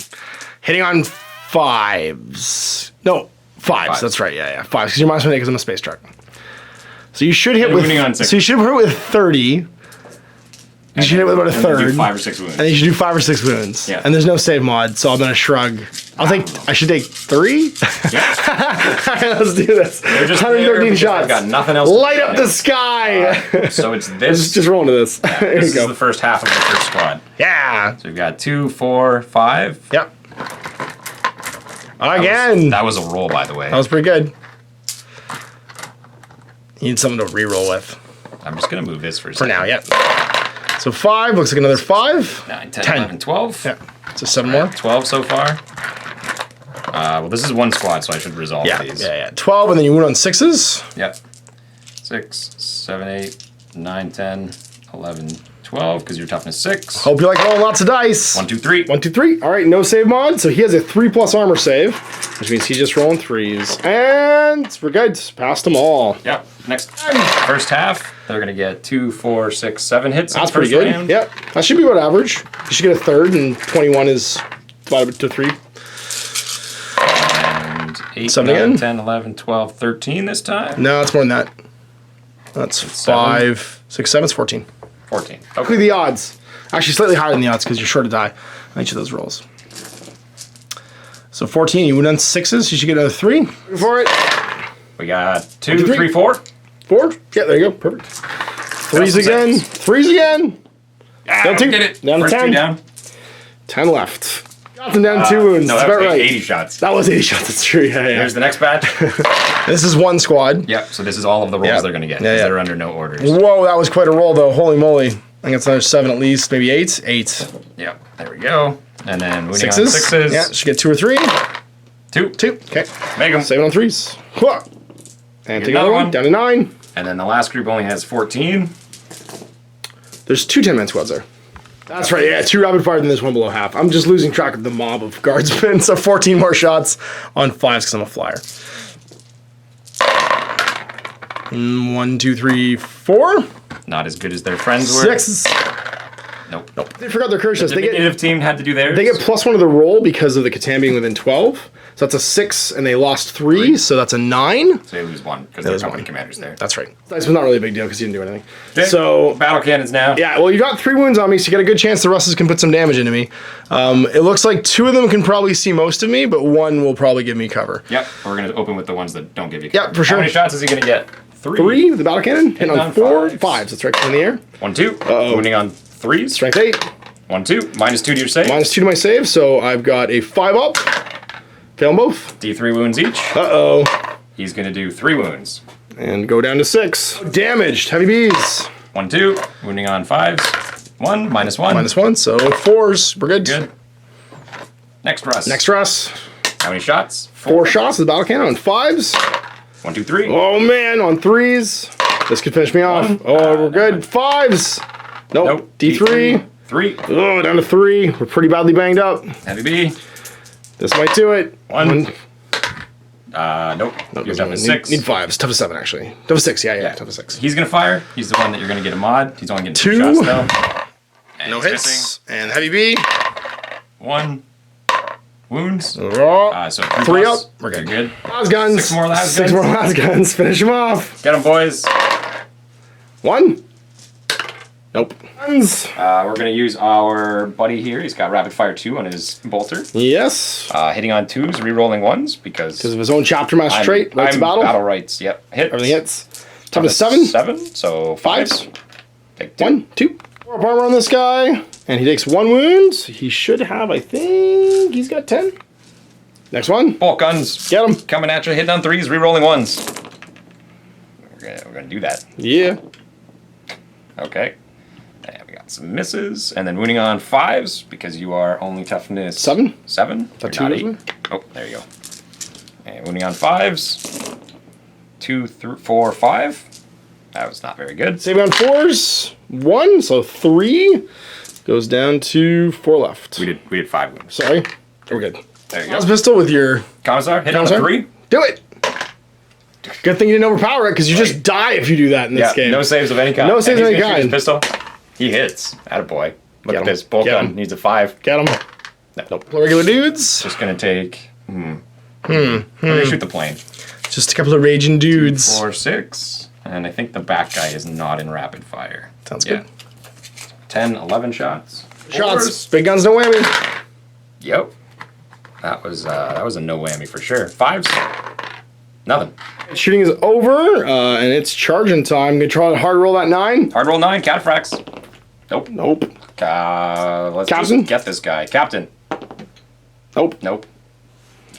Hitting on 5s. No, 5s. That's right. Yeah, 5s. Because you're minus 1 because I'm a space truck. So you should hit And with. wounding on 6. So you should hit with 30. You should hit with about a And then do third. 5 or 6 wounds. And then you should do 5 or 6 wounds. Yeah. And there's no save mod, so I'm gonna shrug. I should take 3. Yeah. Alright, let's do this. They're just 113 there shots. I've got nothing else. Light up the sky. So it's this. Just roll into this. There This you is go. the first half of the first squad. Yeah. So we've got 2, 4, 5. Yep. Again. That was a roll, by the way. That was pretty good. You need something to re-roll with. I'm just gonna move this for a For second. now, yep. So 5, looks like another 5. 9, 10, 10. 11, 12. Yeah. So 7 more. 12 so far. Well, this is one squad, so I should resolve Yeah, these. yeah. 12, and then you went on 6s. Yep. 6, 7, 8, 9, 10, 11, 12, because you're toughness 6. Hope you like rolling lots of dice. 1, 2, 3. 1, 2, 3. All right, no save mod. So he has a 3+ armor save, which means he's just rolling 3s. And we're good. Passed them all. Yep. Next first half, they're gonna get 2, 4, 6, 7 hits. That's in the pretty first good. round. Yep. That should be about average. You should get a third, and 21 is divided to 3. And 8, 7 9, again? 10, 11, 12, 13 this time. No, it's more than that. That's 5, 6, 7. It's 14. 14. Look Okay. at the odds. Actually, slightly higher than the odds because you're sure to die on each of those rolls. So 14, you went on 6s. You should get another 3. Go for it. We got 2, 2, 3. 3, 4. 4. Yeah, there you go. Perfect. 3s again. 3s again. Ah, Down 2. Get it. Down to First 10. 2 down. 10 left. Got them down 2 wounds. No, That's that about was right. 80 shots. That was 80 shots. That's true. Yeah, yeah. Here's the next batch. This is one squad. Yep. So this is all of the rolls Yeah. they're gonna get. Yeah, Yeah, yeah. They're under no orders. Whoa, that was quite a roll, though. Holy moly. I think it's another 7 at least. Maybe 8. 8. Yep. There we go. And then moving on 6s. 6s. Yeah, should get 2 or 3. 2. 2. Okay. Make them. 7 on 3s. Whoa. And Get take another another one. one. Down to 9. And then the last group only has 14. There's 2 10-man squads there. That's right, yeah, 2 rapid fire, then there's 1 below half. I'm just losing track of the mob of guardsmen, so 14 more shots on 5s because I'm a flyer. 1, 2, 3, 4. Not as good as their friends were. 6. Nope. They forgot their courage test. The native team had to do theirs. They get +1 to the roll because of the Catan being within 12. So that's a 6, and they lost 3, so that's a 9. So they lose 1 because there's lose company 1. commander's there. That's right. Dice was not really a big deal because he didn't do anything. Okay. So battle cannons now. yeah, well, you got 3 wounds on me, so you got a good chance the Russes can put some damage into me. It looks like 2 of them can probably see most of me, but 1 will probably give me cover. Yep. We're gonna open with the ones that don't give you. Yep, for sure. How many shots is he gonna get? 3. 3, the battle cannon, hitting on on 4, 5s. 5s. That's right, in the air. 1, 2. Uh-oh. Wounding on 3s. Strength 8, 1, 2. -2 to your save. -2 to my save, so I've got a 5 up. Fail them both. D3 wounds each. Uh-oh. He's gonna do 3 wounds. And go down to 6. Damaged, heavy bees. 1, 2. Wounding on 5s. 1, -1. -1, so 4s. We're good. Good. Next Russ. Next Russ. How many shots? 4 shots with the battle cannon on 5s. 1, 2, 3. Oh man, on 3s. This could finish me off. 1. Oh, we're good. 5s. Nope. Nope. D3. 3. Oh, down to 3. We're pretty badly banged up. Heavy B. This might do it. 1. Nope. No, You're tough as 6. Need 5s. Tough as 7, actually. Tough as 6, yeah. Yeah. Tough as 6. He's gonna fire. He's the one that you're gonna get a mod. He's only getting 2 2. shots though. And No he's hits. missing. And heavy B. 1. Wounds. So 3 3 up. plus. We're good. You're good. Las guns. 6 more las 6 guns. more las guns. Finish them off. Get him, boys. 1. Nope. Guns. We're gonna use our buddy here. He's got rapid fire 2 on his bolter. Yes. Hitting on 2s, re-rolling 1s because Because of his own chapter master trait. Rights I'm of battle. rights. Yep. Hits. Everything hits. Tough as 7. 7. So 5s. Take 2. 1, 2. 4 up armor on this guy. And he takes 1 wound. He should have, I think, he's got 10. Next one. Bolt guns. Get him. Coming at you. Hitting on 3s, re-rolling 1s. We're gonna do that. Yeah. Okay. And we got some misses, and then wounding on 5s because you are only toughness 7. 7. that You're not 2, 8. Oh, there you go. And wounding on 5s. 2, 3, 4, 5. That was not very good. Saving on 4s. 1, so 3 goes down to 4 left. We did 5 wounds. Sorry. We're good. There you Pause go. pistol with your Commissar, hit on a Commissar? 3. Do it. Good thing you didn't overpower it, because you just die if you do that in this game. No saves of any kind. No saves of And any he's gonna shoot his kind. pistol. He hits. Attaboy. Look Get at him. this. Bolt Get gun him. needs a 5. Get them. Nope. Regular dudes. Just gonna take. We're gonna shoot the plane. Just a couple of raging dudes. 4, 6. And I think the back guy is not in rapid fire. Sounds good. 10, 11 shots. Shots. Fours. Big guns, no whammy. Yep. That was a no whammy for sure. 5s. Nothing. Shooting is over, and it's charging time. Gonna try to hard roll that 9. Hard roll 9. Cataphracts. Nope. Nope. Let's Captain? just get this guy. Captain. Nope. Nope.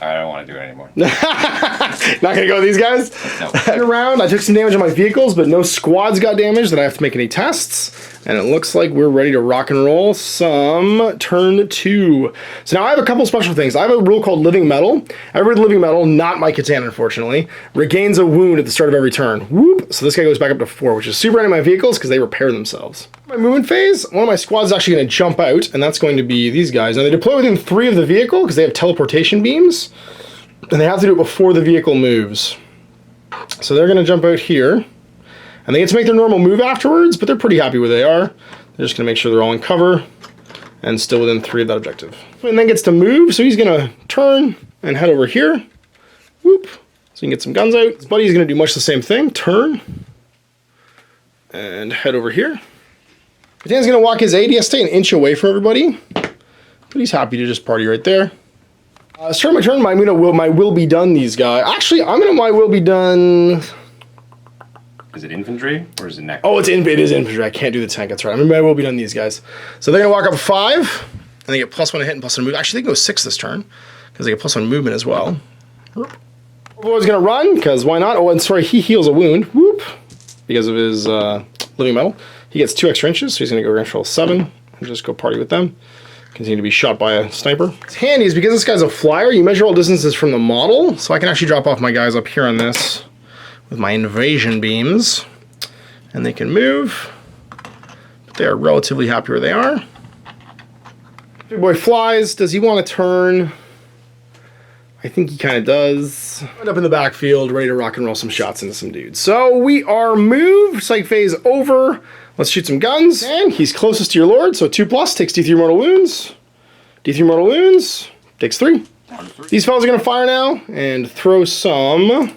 I don't want to do it anymore. Not gonna go with these guys. No. Around, I took some damage on my vehicles, but no squads got damaged that I have to make any tests. And it looks like we're ready to rock and roll some turn 2. So now I have a couple special things. I have a rule called Living Metal. Every living metal, not my katana unfortunately, regains a wound at the start of every turn. Whoop! So this guy goes back up to 4, which is super handy in my vehicles because they repair themselves. My movement phase, one of my squads is actually going to jump out, and that's going to be these guys. Now they deploy within 3 of the vehicle because they have teleportation beams, and they have to do it before the vehicle moves. So they're going to jump out here. And they get to make their normal move afterwards, but they're pretty happy where they are. They're just going to make sure they're all in cover and still within 3 of that objective. And then gets to move, so he's going to turn and head over here. Whoop. So you can get some guns out. His buddy's going to do much the same thing. Turn and head over here. Dan's going to walk his 80. He has to stay an inch away from everybody, but he's happy to just party right there. Start my turn. My will be done these guys. Actually, I'm going to my will be done. Is it infantry or is it Necrons? Oh, it is infantry. I can't do the tank. That's right. I remember I will be done these guys. So they're going to walk up 5, and they get +1 to hit and +1 to move. Actually, they can go 6 this turn, because they get +1 movement as well. Boy's going to run, because why not? Oh, and sorry, he heals a wound. Whoop. Because of his living metal. He gets 2 extra inches, so he's going to go range roll 7, and just go party with them. Continue to be shot by a sniper. It's handy is because this guy's a flyer, you measure all distances from the model, so I can actually drop off my guys up here on this with my invasion beams, and they can move, but they are relatively happy where they are. Big boy flies. Does he want to turn? I think he kind of does. End up in the backfield, ready to rock and roll some shots into some dudes. So we are moved. Psych phase over. Let's shoot some guns. And he's closest to your lord, so 2+, takes D3 mortal wounds. D3 mortal wounds, takes 3. These fellas are going to fire now and throw some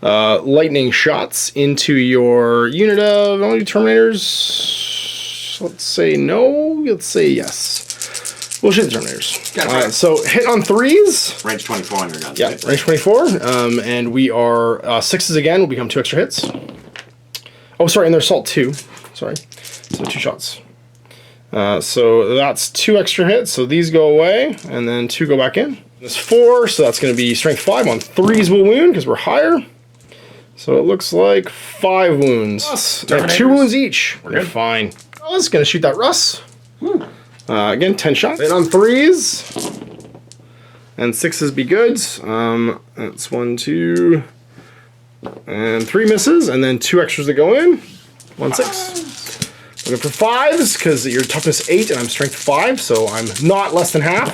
lightning shots into your unit of only Terminators. Let's say no. Let's say yes. We'll shoot the Terminators. So hit on 3s. Range 24 on your guns. Yeah, right? range 24. And we are 6s again. Will become 2 extra hits. Oh, sorry, and they're assault 2. Sorry. So 2 shots. So that's 2 extra hits. So these go away, and then 2 go back in. This 4, so that's going to be strength 5 on 3s will wound because we're higher. So it looks like 5 wounds. They have 2 wounds each. We're good. Fine. I was going to shoot that Russ. Again, 10 shots. And on 3s. And 6s be good. That's 1, 2, and 3 misses. And then 2 extras that go in. 1, 6. Looking for 5s because your toughness 8 and I'm strength 5. So I'm not less than half.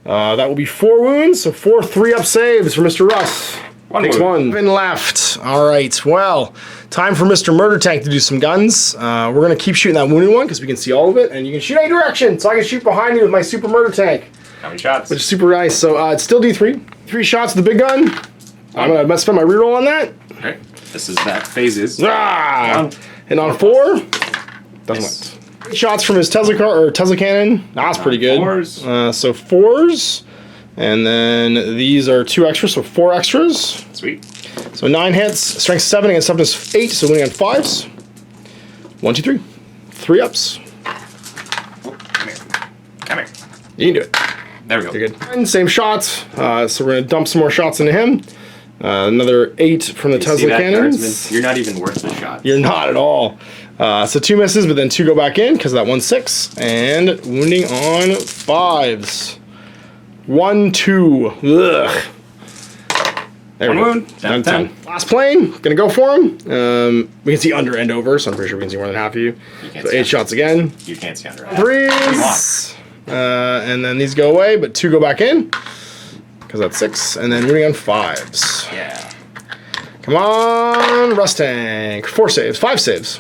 That will be 4 wounds. So 4 3-up saves for Mr. Russ. Takes 1. Left. All right. Well, time for Mr. Murder Tank to do some guns. We're going to keep shooting that wounded one because we can see all of it. And you can shoot any direction. So I can shoot behind you with my Super Murder Tank. How many shots? Which is super nice. So it's still D3. 3 shots with the big gun. I'm going to spend my reroll on that. Okay. This is that phases. Ah! And on 4. Doesn't win. 8 shots from his Tesla car or Tesla cannon. That's pretty good. 4s. So 4s. And then these are 2 extras, so 4 extras. Sweet. So 9 hits, strength 7 against toughness 8, so winning on 5s. 1, 2, 3. 3 ups. Oh, come here. Come here. You can do it. There we go. You're good. And same shots. So we're going to dump some more shots into him. Another 8 from the You Tesla see that, cannons. Guardsman? You're not even worth the shot. You're not at all. So 2 misses, but then 2 go back in because of that 1, 6. And wounding on 5s. 1, 2. Ugh. There we go. Wound. Down 10. Last plane. Gonna go for him. We can see under and over, so I'm pretty sure we can see more than half of you. So 8 shots again. You can't see under. 3s. And then these go away, but 2 go back in. Because that's 6. And then wounding on 5s. Yeah. Come on, Rust tank. 4 saves, 5 saves.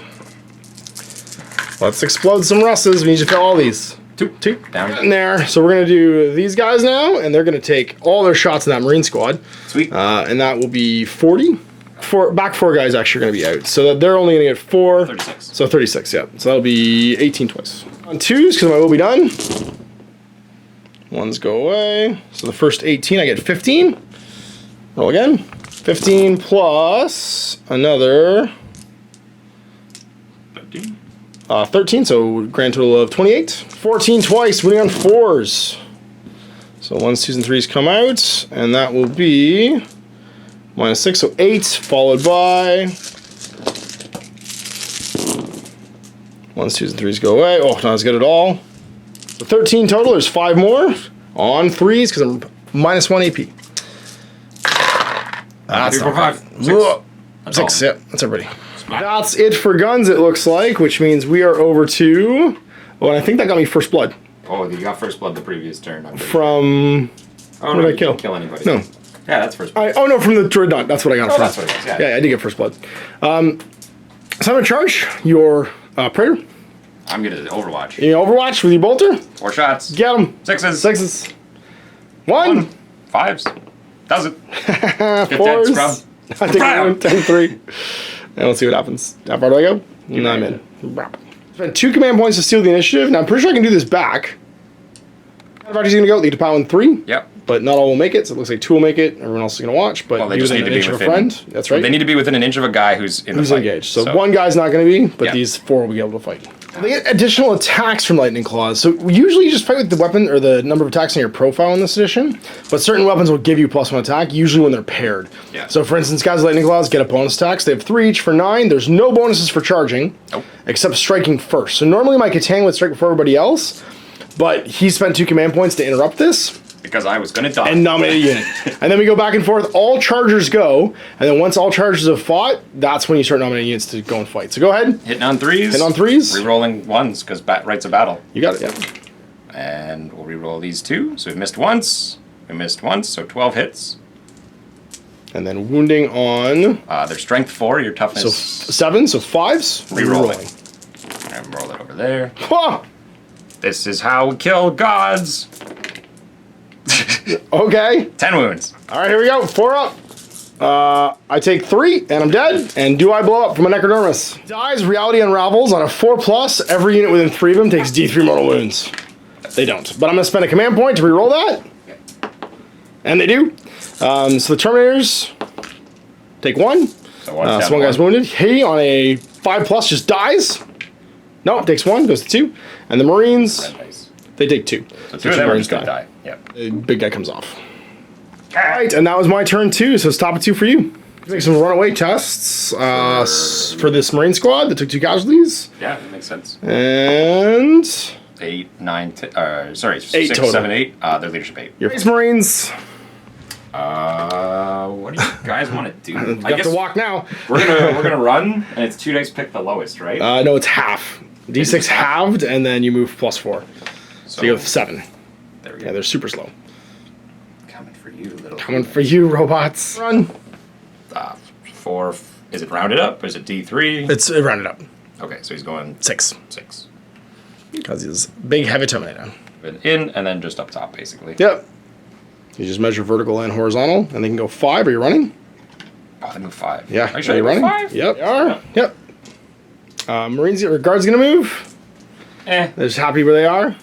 Let's explode some Russes. We need to fill all these. 2. Down. In there. So we're gonna do these guys now, and they're gonna take all their shots in that Marine squad. Sweet. And that will be 40. Back 4 guys actually are gonna be out, so that they're only gonna get 4. 36. So 36, yeah. So that'll be 18 twice. On 2s, because I will be done. 1s go away. So the first 18, I get 15. Roll again. 15 plus another 13. 13, so grand total of 28. 14 twice, winning on 4s. So 1s, 2s, and 3s come out, and that will be -6, so 8, followed by 1s, 2s, and 3s go away. Oh, not as good at all. So 13 total, there's 5 more on 3s, because I'm -1 AP. That's 3, 4, 5. 6. Whoa. That's 6, all. yeah, that's everybody. Smack. That's it for guns, it looks like, which means we are over to... Oh, and I think that got me first blood. Oh, you got first blood the previous turn. I'm pretty From... Oh, what no, did I you kill? didn't kill anybody. No. Yeah, that's first blood. Oh, no, from the Dreadnought. That's what I got it Oh, from. that's what it was. Yeah. Yeah, I did get first blood. So I'm going to charge your Praetor. I'm going to Overwatch. You Overwatch with your bolter. 4 shots. Get him. 6s. 6s. 1. 5s. Does it. 4s. scrub. I take 1, 10, 3. And let's see what happens. How far do I go? No, I'm in. Spend 2 command points to steal the initiative. Now, I'm pretty sure I can do this back. Everybody's going to go. Lead to power in 3. Yep. But not all will make it, so it looks like 2 will make it. Everyone else is going to watch. But Well, they be just within need an to be inch of a within. friend. That's right. They need to be within an inch of a guy who's in the Who's fight. engaged. So 1 guy's not going to be, but Yeah. these 4 will be able to fight. They get additional attacks from Lightning Claws. So usually you just fight with the weapon or the number of attacks in your profile in this edition, but certain weapons will give you +1 attack, usually when they're paired. Yeah. So for instance, guys with Lightning Claws get a bonus attacks. They have 3 each for 9. There's no bonuses for charging, Nope. except striking first. So normally my Katang would strike before everybody else, but he spent 2 command points to interrupt this. Because I was going to die. And nominate a unit. And then we go back and forth. All chargers go. And then once all chargers have fought, that's when you start nominating units to go and fight. So go ahead. Hitting on 3s. Hitting on 3s. Rerolling 1s because rights of battle. You got it, yeah. And we'll reroll these 2. So we've missed once. We missed once, so 12 hits. And then wounding on... Their strength 4, your So toughness. 7, so 5s. Rerolling. And roll it over there. Huh. This is how we kill gods. Okay. 10 wounds. All right, here we go. 4 up. I take 3, and I'm dead. And do I blow up from a Necrodermis? Dies, reality unravels. On a 4+, every unit within 3 of them takes D3 mortal wounds. They don't. But I'm going to spend a command point to reroll that. And they do. So the Terminators take 1. So one's So one guy's wounded. He, on a 5+, just dies. No, takes 1, goes to 2. And the Marines, Nice. they take 2. So 2 of them are just going to die. Yep. The big guy comes off. All right, and that was my turn too, so it's top of 2 for you. Make some runaway tests for this Marine squad that took 2 casualties. Yeah, that makes sense. And 8, 9, sorry, 8 6, total. 7, 8. Their leadership 8. your face Marines. What do you guys want to do? You have to walk now. we're gonna run, and it's 2 dice pick the lowest, right? No, it's half. D6 It's half. halved, and then you move +4. So you go with 7. There we go. Yeah, they're super slow. Coming for you, little. Coming for you, robots. Run. 4. Is it rounded up? Or is it D3? It's rounded up. Okay, so he's going 6. 6. Because he's big, heavy Terminator. In and then just up top, basically. Yep. You just measure vertical and horizontal, and they can go 5. Are you running? Oh, they move 5. Yeah. Are you sure they you move running? 5? Yep. You are. Yep. Marines or guards gonna move. Eh. They're just happy where they are.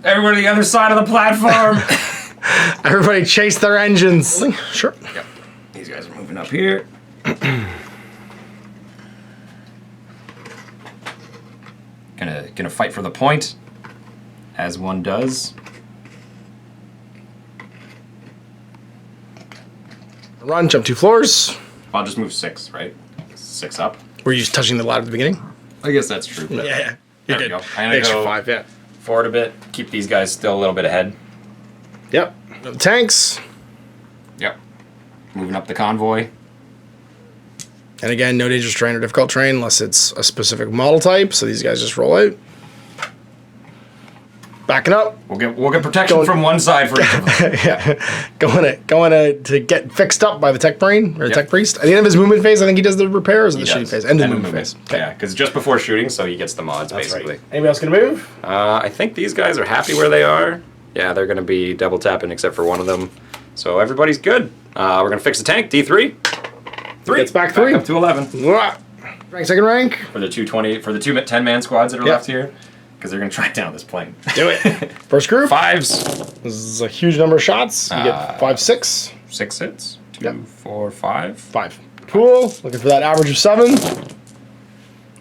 Everywhere to the other side of the platform. Everybody chase their engines. Sure. Yep. These guys are moving up here. Gonna fight for the point, as one does. Run, jump 2 floors. I'll just move 6, right? 6 up. Were you just touching the ladder at the beginning? I guess that's true. Yeah. There we go. I'm gonna Extra go 5, yeah. forward a bit. Keep these guys still a little bit ahead. Yep. Tanks. Yep. Moving up the convoy. And again, no dangerous terrain or difficult terrain unless it's a specific model type. So these guys just roll out. Backing up. We'll get protection from one side for each of them. Yeah. Going to get fixed up by the tech brain or the tech priest. At the end of his movement phase, I think he does the repairs or the shooting phase. End of movement phase. Okay. Yeah, because just before shooting, so he gets the mods, That's basically. Right. Anybody else gonna move? I think these guys are happy where they are. Yeah, they're gonna be double tapping except for one of them. So everybody's good. We're gonna fix the tank, D3. 3. It's back 3. Back up to 11. Rank, second rank. For the 2 10-man squads that are left here. Because they're going to track down this plane. Do it. First group. 5s. This is a huge number of shots. You get 5, 6. 6 hits. 2, 4, 5. 5. Cool. Looking for that average of 7.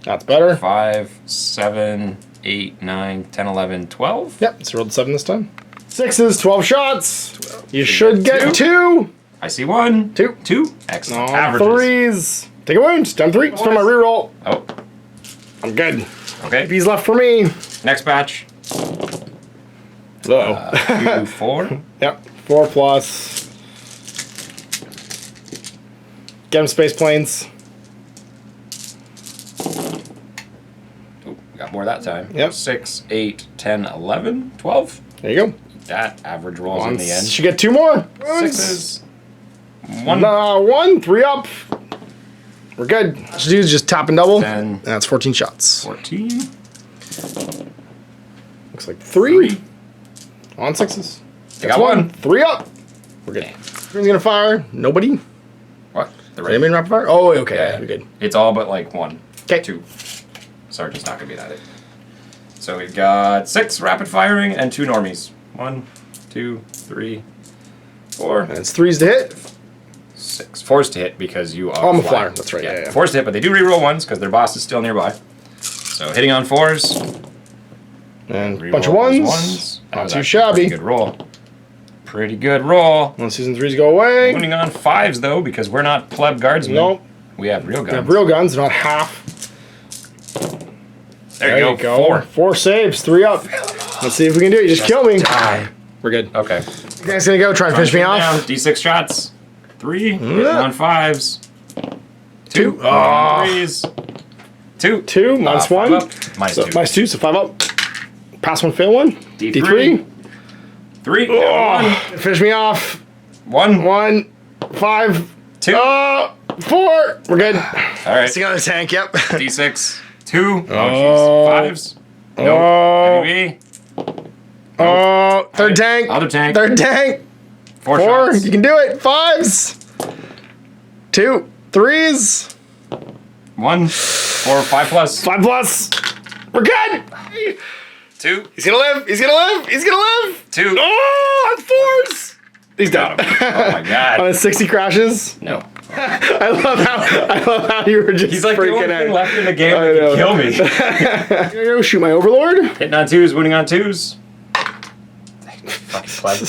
That's better. 5, 7, 8, 9, 10, 11, 12. Yep, so rolled 7 this time. 6s, 12 shots. 12. You should get 2. I see 1. 2. 2. Excellent. Oh, Averages. 3s. Take a wound. Done 3. Spend my reroll. Oh. I'm good. Okay. B's left for me. Next batch. 2, 4. Yep. 4 plus. Get him space planes. Oh, got more that time. Yep. 6, 8, 10, 11, 12. There you go. That average rolls in the end. Should get 2 more. 6s. 1. 1. 3 up. We're good. What you do is just tap and double. 10. That's 14 shots. 14. Looks like 3. On 6s. They got 1. 3 up. We're good. Who's gonna fire? Nobody? What? The Enemy rapid fire? Oh, okay. Yeah. We're good. It's all but like 1. 'Kay. 2. Sergeant's not gonna be that it. So we've got 6 rapid firing and 2 normies. 1, 2, 3, 4. And it's 3s to hit. 6. 4's to hit because you are. Oh, I'm a flyer. That's right. Yeah. 4's to hit, but they do reroll 1s because their boss is still nearby. So hitting on 4s. And a Reroll bunch of those 1s. That Not was too actually a shabby. Pretty good roll. Pretty good roll. When season 3s go away. Winning on 5s though because we're not pleb guardsmen. Nope. We have real We guns. have real guns, not half. There you go. 4. 4 saves, 3 up. Let's see if we can do it. You just kill me. Die. We're good. Okay. You guys gonna go try and finish me off? Down. D6 shots. 3. Yeah. On 5s. 2. Oh. On 3s. 2. 2 minus 5 1. up. Minus So, 2. minus 2, so 5 up. Pass 1, fail 1. D3. 3. Oh, finish me off. 1. 1, 5, 2. 4. We're good. All right. See on the tank, yep. D6. 2. Oh, Oh. jeez. 5s. Nope. Oh. Heavy. Oh, third tank. Other tank. Third tank. 4 4. shots. You can do it. 5s. 2, 3s. 1. 4, 5 plus. 5 plus. We're good. 2. He's gonna live. He's gonna live. He's gonna live. 2. Oh, on 4s. He's Got down. him. Oh my god. On 60 crashes. No. I love how you were just He's like the freaking only thing out. left in the game I that know. can kill me. I'm gonna go shoot my overlord. Hitting on 2s, winning on 2s. Fucking clever.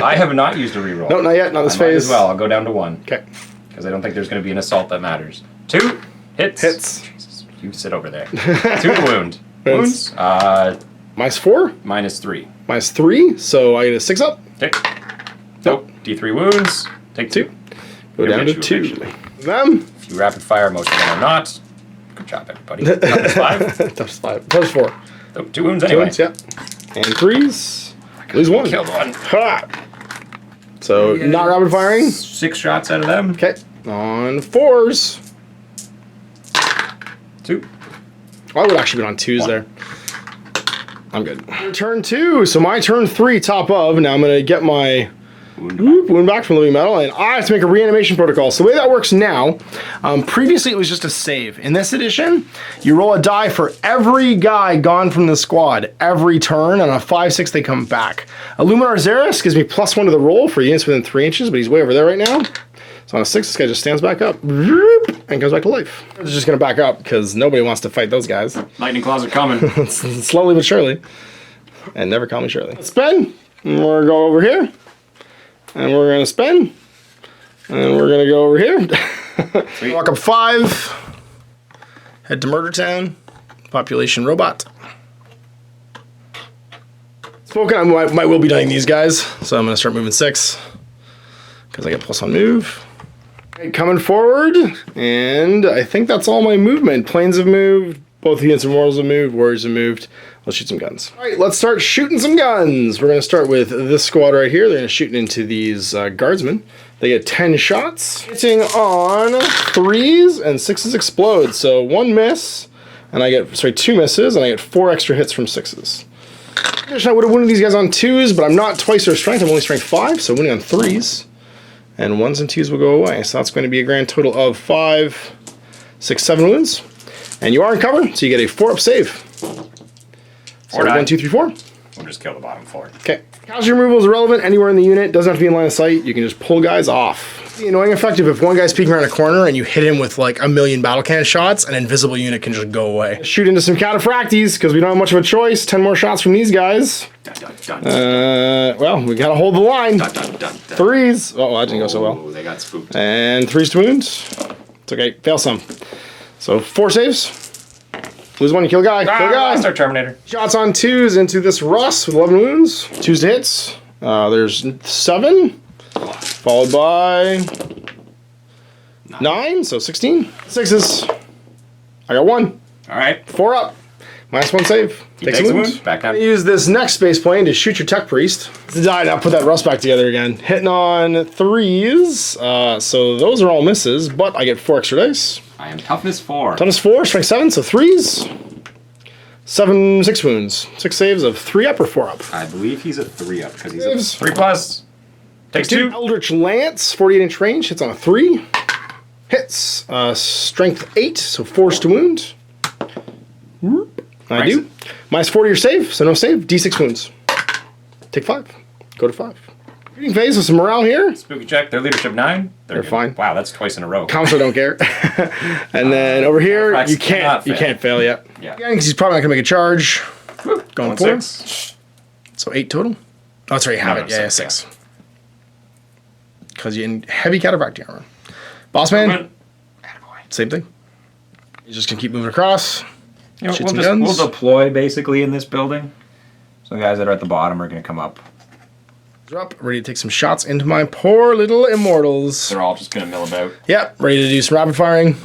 I have not used a reroll. No, not yet. Not this I might phase. as well. I'll go down to 1. Okay. Because I don't think there's going to be an assault that matters. 2 hits. Hits. Jesus, you sit over there. 2 to wound. Wounds. Wounds. Minus 4. Minus 3. Minus 3. So I get a 6 up. Tick. Nope. D3 wounds. Take 2. Go down to 2. Them. If you rapid fire, most of them are not. Good job, everybody. Toughest 5. Toughest 5. Toughest 4. Oh, 2 wounds 2 anyway. wounds, yeah. And 3s. Lose 1. Killed 1. Ha! So not rapid firing. 6 shots out of them. Okay. On 4s. 2. I would actually been on 2s 1. there. I'm good. Turn 2. So my turn 3 top of. Now I'm gonna get my wound back from living metal, and I have to make a reanimation protocol. So the way that works now, previously it was just a save. In this edition, you roll a die for every guy gone from the squad every turn, and on a 5-6 they come back. Illuminar Xeris gives me +1 to the roll for units within 3 inches, but he's way over there right now. So on a 6, this guy just stands back up and goes back to life. It's just gonna back up because nobody wants to fight those guys. Lightning claws are coming. Slowly but surely, and never calmly surely. Spin. And we're gonna go over here. And we're gonna spin. And we're gonna go over here. Walk up 5. Head to Murder Town. Population robot. Spoken, I might will be dying these guys, so I'm gonna start moving 6. Because I get +1 move. Okay, coming forward, and I think that's all my movement. Planes have moved, Both units of mortals have moved, warriors have moved. Let's shoot some guns. All right, let's start shooting some guns. We're going to start with this squad right here. They're going to shoot into these guardsmen. They get 10 shots. Hitting on 3s and 6s explode. So 1 miss, and I get, 2 misses, and I get 4 extra hits from 6s. I would have wounded these guys on 2s, but I'm not twice their strength. I'm only strength 5, so winning on 3s. And 1s and 2s will go away. So that's going to be a grand total of 5, 6, 7 wounds. And you are in cover, so you get a 4-up save. 4 1, 2, 3, 4. We'll just kill the bottom 4. Okay. Casualty removal is irrelevant anywhere in the unit. Doesn't have to be in line of sight. You can just pull guys off. It's the annoying effective if one guy's peeking around a corner and you hit him with like 1,000,000 battle cannon shots, an invisible unit can just go away. Shoot into some cataphracties because we don't have much of a choice. 10 more shots from these guys. Well, we gotta hold the line. 3s. Oh, that didn't go so well. Oh, they got spooked. And 3s to wounds. It's okay. Fail some. So 4 saves. Lose 1, you kill a guy. Kill a guy. Lost our Terminator. Shots on 2s into this Russ with 11 wounds. 2s to hits. There's 7. Followed by 9, so 16. 6s. I got 1. All right. 4 up. -1 save. Take some wounds. Back down. Use this next space plane to shoot your tech priest. To die now, put that Russ back together again. Hitting on 3s. So those are all misses, but I get 4 extra dice. I am toughness 4. Toughness 4, strength 7, so 3s. 6 wounds. 6 saves of 3 up or 4 up. I believe he's a 3 up because he's Saves. a 3+. Takes 2. Eldritch Lance, 48-inch range, hits on a 3. Hits. Strength 8, so 4s to wound. I do. -40 your save, so no save. D6 wounds. Take 5. Go to 5. Shooting phase with some morale here. Spooky check. Their leadership 9. They're fine. Wow, that's twice in a row. Council don't care. And then over here, Rex you can't fail yet. Yeah. Again, because he's probably not gonna make a charge. Going 4. 6. So 8 total. Oh, that's right, you have No, it. no, Yeah, 6, 6. Because you're in heavy cataphractic armor. Boss man, Attaboy. same thing. He's just gonna keep moving across. You know, Shoot some guns. we'll deploy basically in this building. So the guys that are at the bottom are going to come up. Drop, ready to take some shots into my poor little immortals. They're all just going to mill about. Yep, ready to do some rapid firing.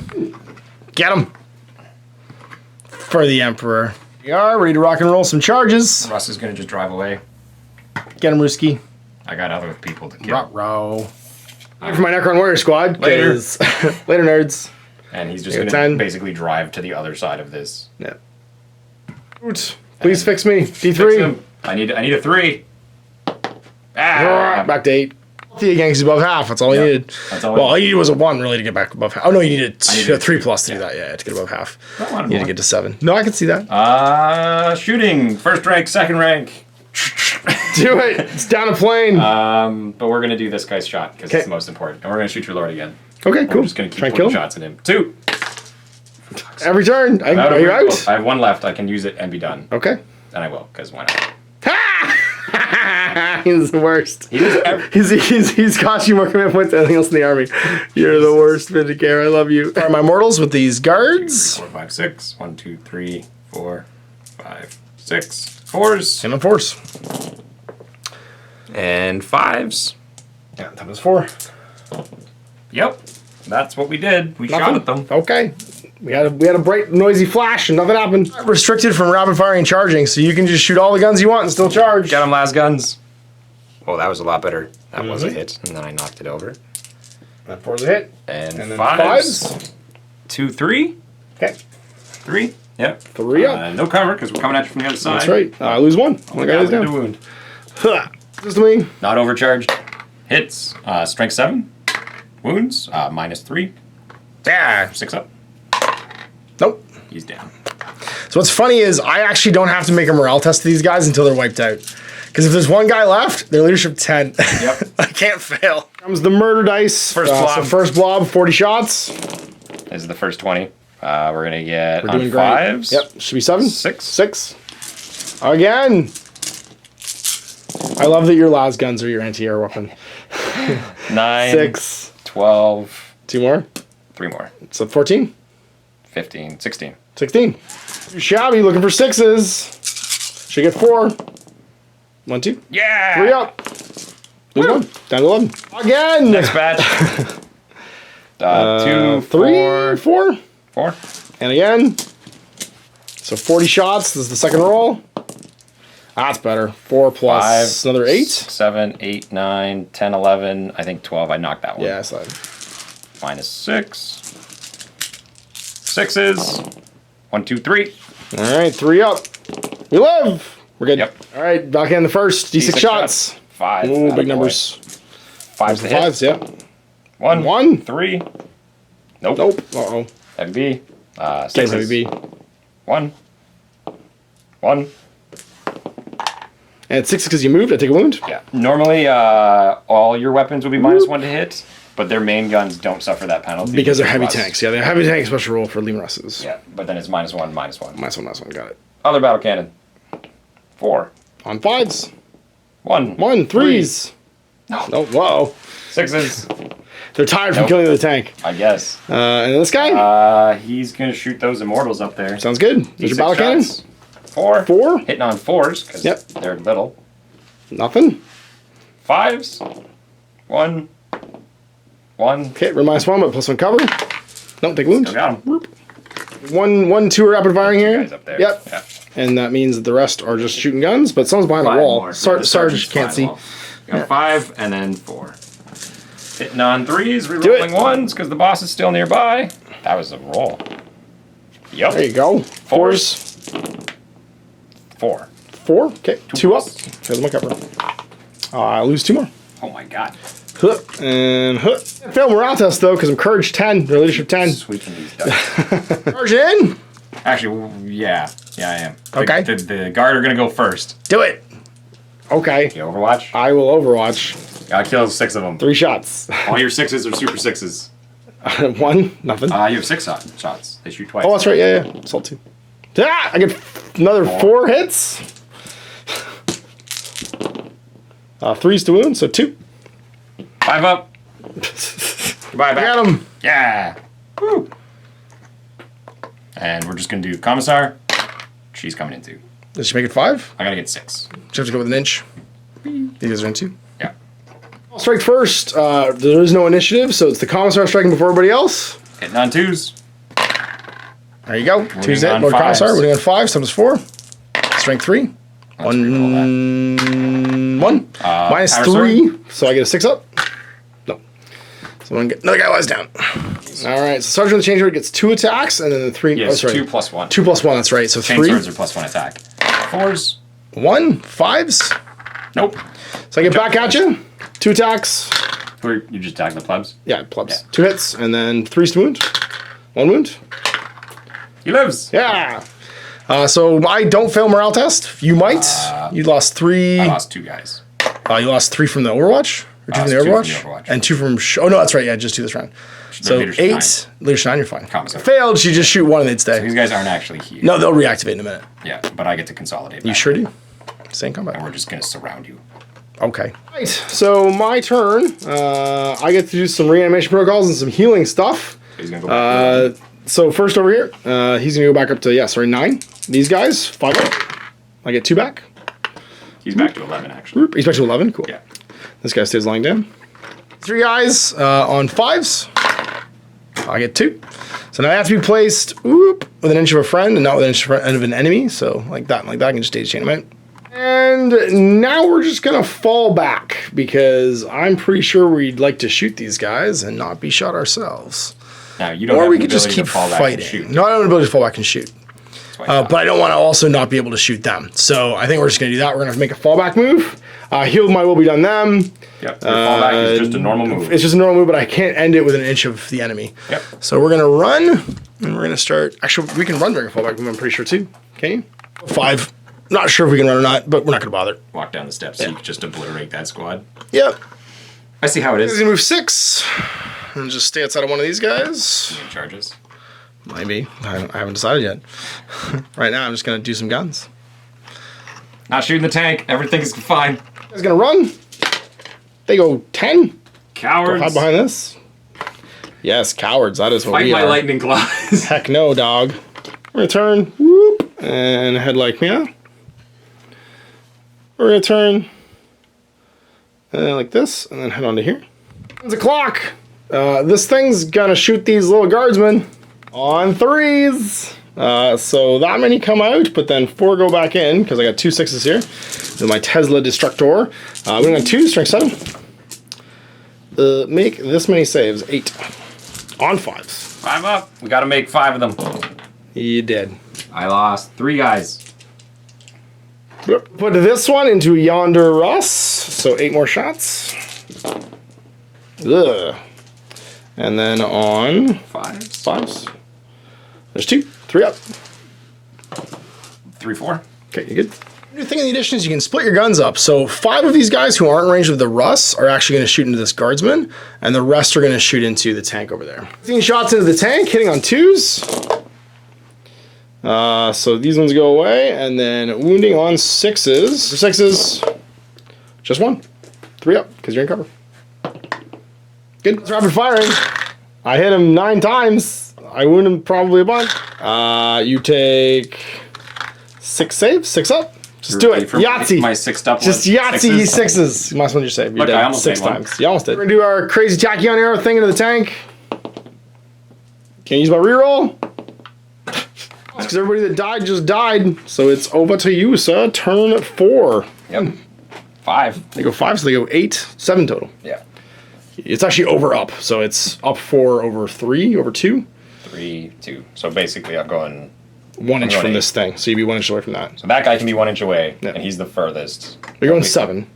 Get him. For the Emperor. We are ready to rock and roll some charges. Russ is going to just drive away. Get him, Ruski. I got other people to kill. Row. For my Necron Warrior Squad. Later. 'Cause- later, nerds. And he's just I going got to 10. basically drive to the other side of this. Yeah. Oops. Please fix me. Fix D3. him. I need a 3. Ah! Back to 8. The again, 'cause he's above half. That's all he needed. That's all Well, all you needed was a 1 really to get back above half. Oh no, you needed needed a 3 2, plus to do that. Yeah, to get above half. I wanted You need to more. get to 7. No, I can see that. Shooting. First rank, second rank. Do it. It's down a plane. But we're going to do this guy's shot because Okay. it's the most important. And we're going to shoot your lord again. Okay, We're cool. just going to Try keep and kill putting him. shots at him. 2. Every turn. Out of Are you reroll. out? I have 1 left. I can use it and be done. Okay. And I will, because why not? He's the worst. He does He's cost you more command points than anything else in the army. You're the worst, Vindicare. I love you. Are my mortals with these guards? 4, 5, 6. 1, 2, 3, 4, 5, 6. 4s. And on force. And 5s. Yeah, that was 4. Yep. That's what we did. We shot Nothing? at them. Okay. We had a bright, noisy flash and nothing happened. Restricted from rapid firing and charging, so you can just shoot all the guns you want and still charge. Got him last guns. Oh, that was a lot better. That was a hit. And then I knocked it over. That 4's a hit. And then 5s. 2, 3. Okay. 3. Yep. 3 up. No cover because we're coming at you from the other side. That's right. I lose 1. Oh my My guy God, is we did a down. wound. Huh. Just me. Not overcharged. Hits. Strength 7. Wounds. -3. Yeah. 6 up. Nope. He's down. So what's funny is I actually don't have to make a morale test to these guys until they're wiped out. Because if there's one guy left, their leadership 10. Yep. I can't fail. Comes the murder dice. First blob. So first blob, 40 shots. This is the first 20. We're going to get We're on doing great. 5s. Yep. Should be 7. 6. 6. Again. I love that your las guns are your anti-air weapon. 9. 6. 12. 2 more. 3 more. So 14. 15. 16. 16. Too shabby, looking for 6s. Should get 4. 1, 2. Yeah! 3 up. Lose 1. Down to 11. Again. Next batch. 2, 3, 4. 4. 4. And again. So 40 shots. This is the second roll. That's better. 4 plus 5, another 8. 7, 8, 9, 10, 11. I think 12. I knocked that one. Yeah, so Minus 6. 6s. 1, 2, 3. all right, 3 up. We live. We're good. Yep. All right, back in the first. D6 shots. 5. Ooh, big Attaboy. numbers. 5's the hit. 5s, yeah. 1. 1. 3. Nope. Nope. Uh-oh. Heavy B. Game 6s. heavy B. 1. 1. And 6 because you moved. I take a wound. Yeah. Normally, all your weapons would be -1 to hit, but their main guns don't suffer that penalty. Because they're heavy Plus- tanks. Yeah, they're heavy tank special roll for Leman Russes. Yeah, but then it's -1, -1. -1. Got it. Other battle cannon. 4. On 5s. 1. 1. 3s. No. Oh, whoa. 6s. They're tired from Nope. killing the tank. I guess. And then this guy? He's gonna shoot those immortals up there. Sounds good. There's your D6 battle cannon. shots. 4. 4. Hitting on 4s because Yep. they're little. Nothing. 5s. 1. 1. Okay, we're -1, but +1 cover. Don't take a wound. Still got him. 1, 2 are rapid firing here. Guys up there. Yep. Yeah. And that means that the rest are just shooting guns, but someone's behind the 5 wall. more. Sarge The sergeant's can't see. behind the wall. Got 5 and then 4. Hitting on 3s, it. rerolling 1s because the boss is still nearby. That was a roll. Yep. There you go. 4s. 4. 4. Okay, 2 up. plus. Here's my cover. I lose 2 more. Oh my god. Huh, and huh. Fail morale test though, because I'm courage 10, their leadership 10. Sweeping these dice. Charge in. Actually, yeah. Yeah, I am. Okay. The guard are going to go first. Do it. Okay. You Overwatch? I will Overwatch. Gotta kill 6 of them. 3 shots. All your 6s are super 6s. 1. Nothing. You have 6 shots. They shoot twice. Oh, that's right. Yeah, yeah. Assault 2. Ah, I get another 4 hits. 3s to wound, so 2. 5 up. Goodbye, I back. got him. Yeah. Woo. And we're just gonna do Commissar. She's coming in too. Did she make it 5? I gotta get 6. Did you have to go with an inch? You guys are in 2. Yeah. Strike first. There is no initiative, so it's the commissar striking before everybody else. Hitting on 2s. There you go. 2's it. on Lord Commissar. 5s. We're doing 5. Times 4. Strength 3. Let's reroll 1. Minus power 3. So I get a 6 up. No. So another guy lies down. All right. So Sergeant of the Change Order gets 2 attacks, and then the 3. Yes, sorry. 2 plus 1. 2 plus 1. That's right. So Chain 3. swords are plus 1 attack. 4s. 1. 5s. Nope. So I get back at you. 2 attacks. Or you just attack the plebs. Yeah, plebs. Yeah. 2 hits, and then 3's to wound. 1 wound. He lives. Yeah. So I don't fail morale test. You might. You lost 3. I lost 2 guys. You lost 3 from the Overwatch? Or 2 from lost the 2 from Overwatch? the Overwatch. And 2 from... oh, no, that's right. Yeah, just 2 this round. So leadership 8. Leadership 9, you're fine. Commissar. Failed, you just shoot 1 and they'd stay. These guys aren't actually here. No, they'll reactivate in a minute. Yeah, but I get to consolidate. You back. sure do? Same And combat. we're just gonna surround you. Okay. Right, so my turn. I get to do some reanimation protocols and some healing stuff. He's gonna go back. So first over here, he's gonna go back up to 9. These guys 5 up. I get 2 back. He's back to 11 actually. He's back to 11. Cool. Yeah. This guy stays lying down. 3 guys on 5s. I get 2. So now I have to be placed with an inch of a friend and not with an inch of an enemy. So like that. I can just stage chain them out. And now we're just gonna fall back because I'm pretty sure we'd like to shoot these guys and not be shot ourselves. Now you don't. Or have we the could just ability keep to fall back and fighting. shoot. No, I don't have the ability to fall back and shoot. That's why I But I don't want to also not be able to shoot them. So I think we're just going to do that. We're going to make a fallback move. Heal my will be done them. Yep. Your fallback is just a normal move. It's just a normal move, but I can't end it with an inch of the enemy. Yep. So we're going to run, and we're going to start. Actually, we can run during a fallback move, I'm pretty sure, too. Can you? 5. Not sure if we can run or not, but we're not going to bother. Walk down the steps so you can just obliterate that squad. Yep. I see how it He's is. going to move 6, and just stay outside of one of these guys. Charges. Maybe. I haven't decided yet. Right now, I'm just going to do some guns. Not shooting the tank. Everything's fine. He's going to run. They go 10. Cowards. Hide behind this. Yes, cowards. That is what Fight we my are. lightning claws. Heck no, dog. We're gonna turn. Whoop, and head like meow. We're gonna turn like this, and then head on to here. It's a clock. This thing's gonna shoot these little guardsmen on 3s. So that many come out, but then 4 go back in, because I got 2 6s here. With my Tesla Destructor. We're going 2, strength 7. Make this many saves, 8. On 5s. 5 up. We got to make 5 of them. You did. I lost 3 guys. Put this one into Yonder Russ, so 8 more shots. Ugh. And then on 5s. There's 2, 3 up. 3, 4. Okay, you good? The thing in the addition is you can split your guns up. So 5 of these guys who aren't in range of the Russ are actually going to shoot into this guardsman, and the rest are going to shoot into the tank over there. 15 shots into the tank, hitting on 2s. So these ones go away, and then wounding on 6s. For 6s, just 1. 3 up, because you're in cover. Good. It's rapid firing. I hit him 9 times. I wound him probably a bunch. You take 6 saves, 6 up. Just do it. Yahtzee. My 6th up. Just Yahtzee 6s. You might as well just save. You're Look, dead I almost 6 made one. times. You almost did. We're going to do our crazy tachyon arrow thing into the tank. Can't use my reroll. Because everybody that died just died. So it's over to you, sir. Turn 4. Yep. 5. They go 5, so they go 8. 7 total. Yeah. It's actually over up. So it's up 4 over 3 over 2. 3, 2. So basically I'm going 1 inch going from 8. this thing. So you'd be 1 inch away from that. So that guy can be 1 inch away, Yeah. and he's the furthest. You're going 7.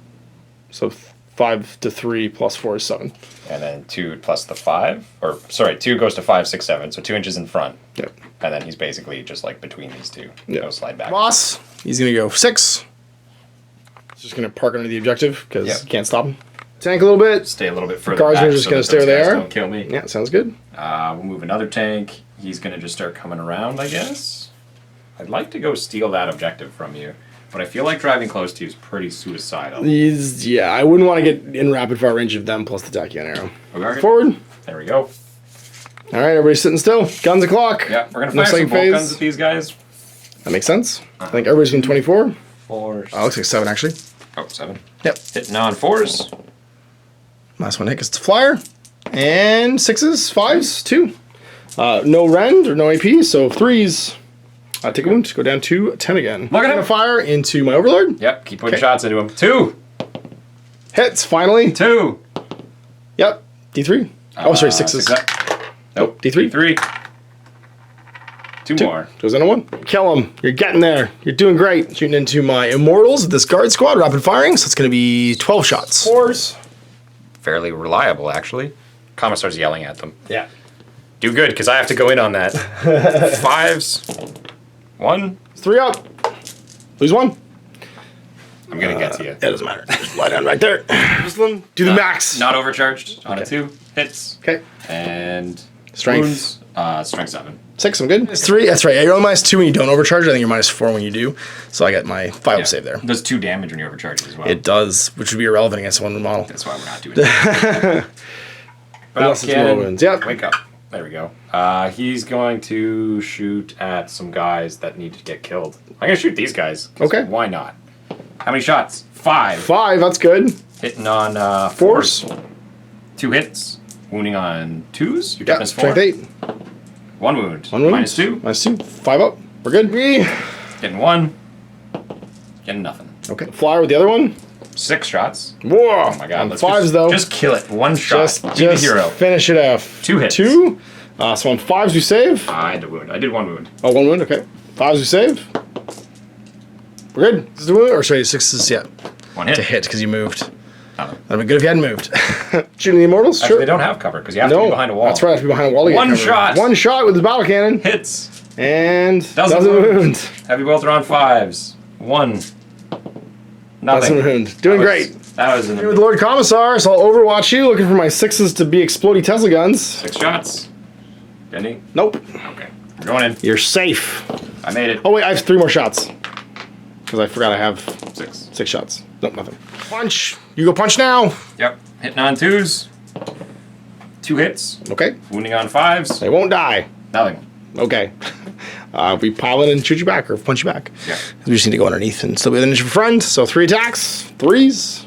So 5 to 3 plus 4 is 7. And then 2 plus the 5. Or, sorry, 2 goes to 5, 6, 7. So 2 inches in front. Yep. And then he's basically just like between these two. Yeah. Go slide back. Boss, he's going to go 6. He's just going to park under the objective because Yep. you can't stop him. Tank a little bit. Stay a little bit further Guardsmen back are just so gonna that stay those guys there. don't kill me. Yeah, sounds good. We'll move another tank. He's going to just start coming around, I guess. I'd like to go steal that objective from you. But I feel like driving close to you is pretty suicidal. Yeah, I wouldn't want to get in rapid fire range of them plus the tachyon arrow. Okay. Forward. There we go. All right, everybody's sitting still. Guns o'clock. Yeah, we're going to No fire some second bolt phase. guns at these guys. That makes sense. I think everybody's in 24. 4. Oh, looks like 7 actually. Oh, 7. Yep. Hitting on 4s. Last one hit gets the flyer. And 6s, 5s, 2. No rend or no AP, so 3s. Take a wound, go down to 10 again. Look at him. Fire into my overlord. Yep, keep putting Okay. shots into him. 2. Hits, finally. 2. Yep, D3. Oh, sorry, 6s. 6 up. Nope. D3. D3. 2 more. Goes into 1. Kill him. You're getting there. You're doing great. Shooting into my immortals with this guard squad, rapid firing, so it's going to be 12 shots. 4s. Fairly reliable, actually. Commissar's yelling at them. Yeah. Do good, because I have to go in on that. 5s. 1. 3 up. Lose 1. I'm going to get to you. That doesn't matter. Just lie down right there. Just let him do the max. Not overcharged on a Okay. 2. Hits. Okay. And Strength. wounds. Strength 7. 6, I'm good. It's 3. That's right. Yeah, you're only -2 when you don't overcharge. I think you're -4 when you do. So I got my 5 save there. It does 2 damage when you overcharge it as well. It does, which would be irrelevant against one model. That's why we're not doing that. Unless it's more wounds. Yep. Wake up. There we go. He's going to shoot at some guys that need to get killed. I'm going to shoot these guys. 'Cause Okay. Why not? How many shots? 5. 5, that's good. Hitting on 4s. 2 hits. Wounding on 2s. Your Yeah, toughness 4. strength 8. 1 wound. 1 wound. -2. -2. 5 up. We're good. Getting 1. Getting nothing. Okay. Flyer with the other one. 6 shots. Whoa. Oh my god. On Let's 5s just, though. Just kill it. 1 shot. Just Be the hero. finish it off. 2 hits. 2. So on 5s we save. I had a wound. I did 1 wound. Oh, 1 wound. Okay. 5s we save. We're good. This is the wound, or sorry, 6s yet 1 hit. to hit because you moved. Nothing. That'd be good if you hadn't moved. Shooting the immortals. Actually, Sure. they don't have cover because you have to No, be behind a wall. that's right. I have to be behind a wall to get 1 covered. shot. 1 shot with the battle cannon, Hits. and Doesn't doesn't wound. wound. Heavy bolter on 5s. 1. Nothing. Doesn't wound. Doing That was- great. That was With Lord Commissar, so I'll overwatch you, looking for my 6s to be exploding Tesla guns. 6 shots. Any? Nope. Okay. We're going in. You're safe. I made it. Oh wait, I have 3 more shots. Because I forgot I have 6. 6 shots. Nope, nothing. Punch. You go punch now. Yep. Hitting on 2s. 2 hits. Okay. Wounding on 5s. They won't die. Nothing. Okay. We pile in and shoot you back or punch you back. Yeah. We just need to go underneath and still be an inch of a friend. So 3 attacks, 3s,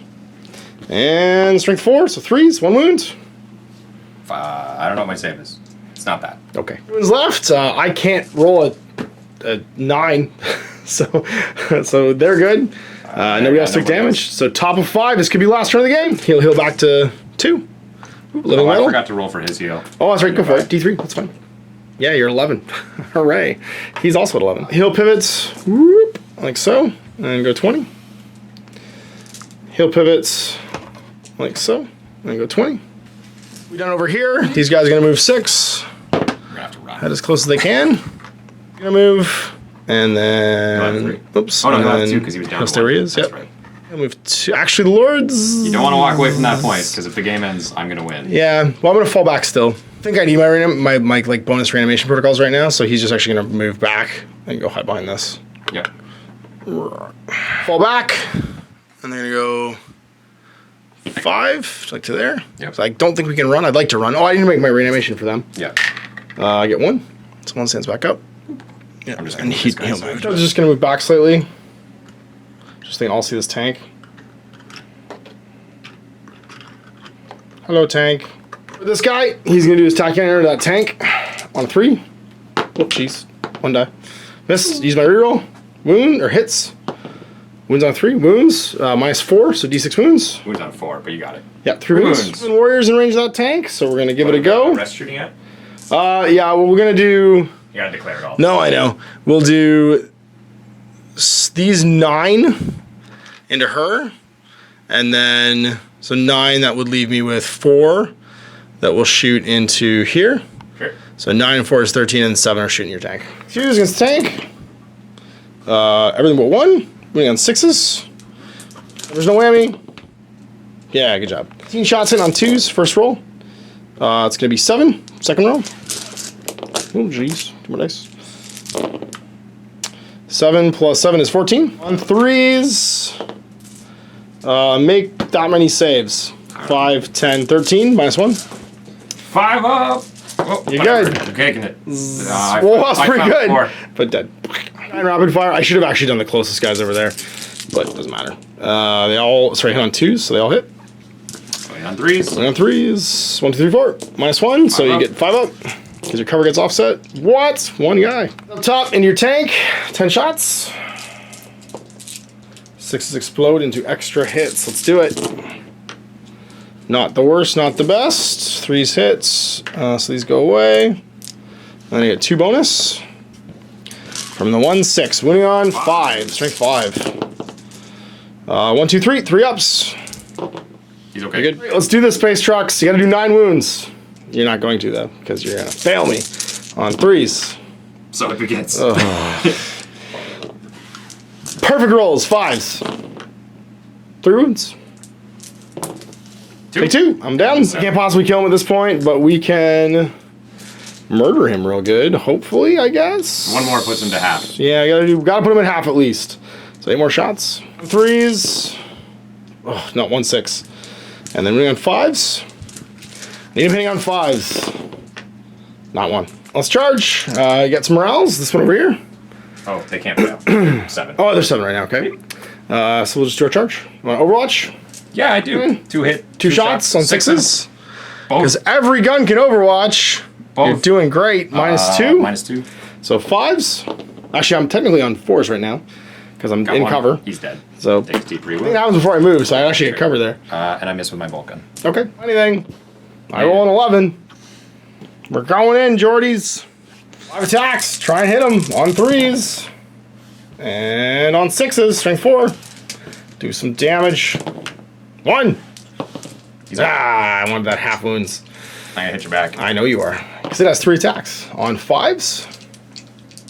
and strength 4, so 3s, 1 wound. I don't know what my save is. It's not that. Okay. Wounds left. I can't roll a a 9. so they're good. Nobody else took damage. So top of 5. This could be last turn of the game. He'll heal back to 2. Living I metal. forgot to roll for his heal. Oh, that's right. Go for it. D3. That's fine. Yeah, you're 11. Hooray. He's also at 11. Heal pivots. Whoop, like so. And go 20. Heal pivots. Like so. And go 20. We done over here. These guys are going to move 6. We're going to have to run. Head as close as they can. Going to move. And then. Oops. Oh, no, and not then 2 because he was down. there he is. That's Yep. right. I'll move 2. Actually, the Lords. You don't want to walk away from that point because if the game ends, I'm going to win. Yeah. Well, I'm going to fall back still. I think I need my like bonus reanimation protocols right now, so he's just actually going to move back and go hide behind this. Yep. Fall back, and they're going to go 5, like to there. Yep. So I don't think we can run. I'd like to run. Oh, I need to make my reanimation for them. Yeah. I get 1. So 1 stands back up. Yeah, I'm just going to move this guy aside. I'm just going to move back slightly. Just think I'll see this tank. Hello, tank. For this guy, he's going to do his attack enter to that tank on 3. Oh, jeez. 1 die. Miss. Use my reroll. Wound or hits. Wounds on 3. Wounds. -4, so d6 wounds. Wounds on 4, but you got it. Yeah, 3 wounds. Warriors in range of that tank, so we're going to give it a go. Rest shooting at? Yeah, well, we're going to do... You got to declare it all. No, I know. We'll do these 9 into her, and then... So 9, that would leave me with 4 that will shoot into here. Sure. So 9 and 4 is 13, and 7 are shooting your tank. Fuse against the tank. Everything but 1. Moving on 6s. There's no whammy. Yeah, good job. 15 shots in on 2s, first roll. It's going to be 7, second roll. Oh, jeez. 2 more dice. 7 plus 7 is 14. On 3s, make that many saves. 5, 10, 13, -1. 5 up! Oh, You're whatever. good. I'm taking it. Well, that's pretty good. 4. But dead. 9 rapid fire. I should have actually done the closest guys over there, but it doesn't matter. They all, sorry, hit on 2s, so they all hit. Going on 3s. Going on 3s. 1, 2, 3, 4. -1, so you get 5 up. Because your cover gets offset. What? 1 guy. Up top, into your tank. 10 shots. 6s explode into extra hits. Let's do it. Not the worst, not the best. 3s hits. So these go away. Then I get 2 bonus. From the 1, 6. Winning on 5. Strength 5. 1, 2, 3. 3 ups. He's okay. Good. Let's do this, Space Trucks. You gotta do 9 wounds. You're not going to, though, because you're gonna fail me on 3s. So it begins. Perfect rolls. 5s. 3 wounds. 2. Take 2. I'm down. I can't possibly kill him at this point, but we can murder him real good. Hopefully, I guess. 1 more puts him to half. Yeah, gotta put him in half at least. So 8 more shots. 3s. Oh, not 1, 6. And then we're on 5s. Need him hitting on 5s. Not 1. Let's charge. Get some morales. This one over here. Oh, they can't fail. 7. Oh, there's 7 right now. Okay. So we'll just do our charge. You want Overwatch? Yeah, I do. 2 hit. 2 shots on 6s. Because Both. every gun can Overwatch. Both. You're doing great. -2. -2. So 5s. Actually, I'm technically on 4s right now. Because I'm Got in 1. cover. He's dead. So Takes deep I think reload. that happens before I move, so I actually get cover there. And I miss with my bolt gun. Okay. Anything. I roll an 11. We're going in, Jordies. 5 attacks. Try and hit them on 3s. And on 6s. Strength 4. Do some damage. 1. I wanted that half wounds. I'm gonna hit you back. I know you are. Because it has 3 attacks. On 5s.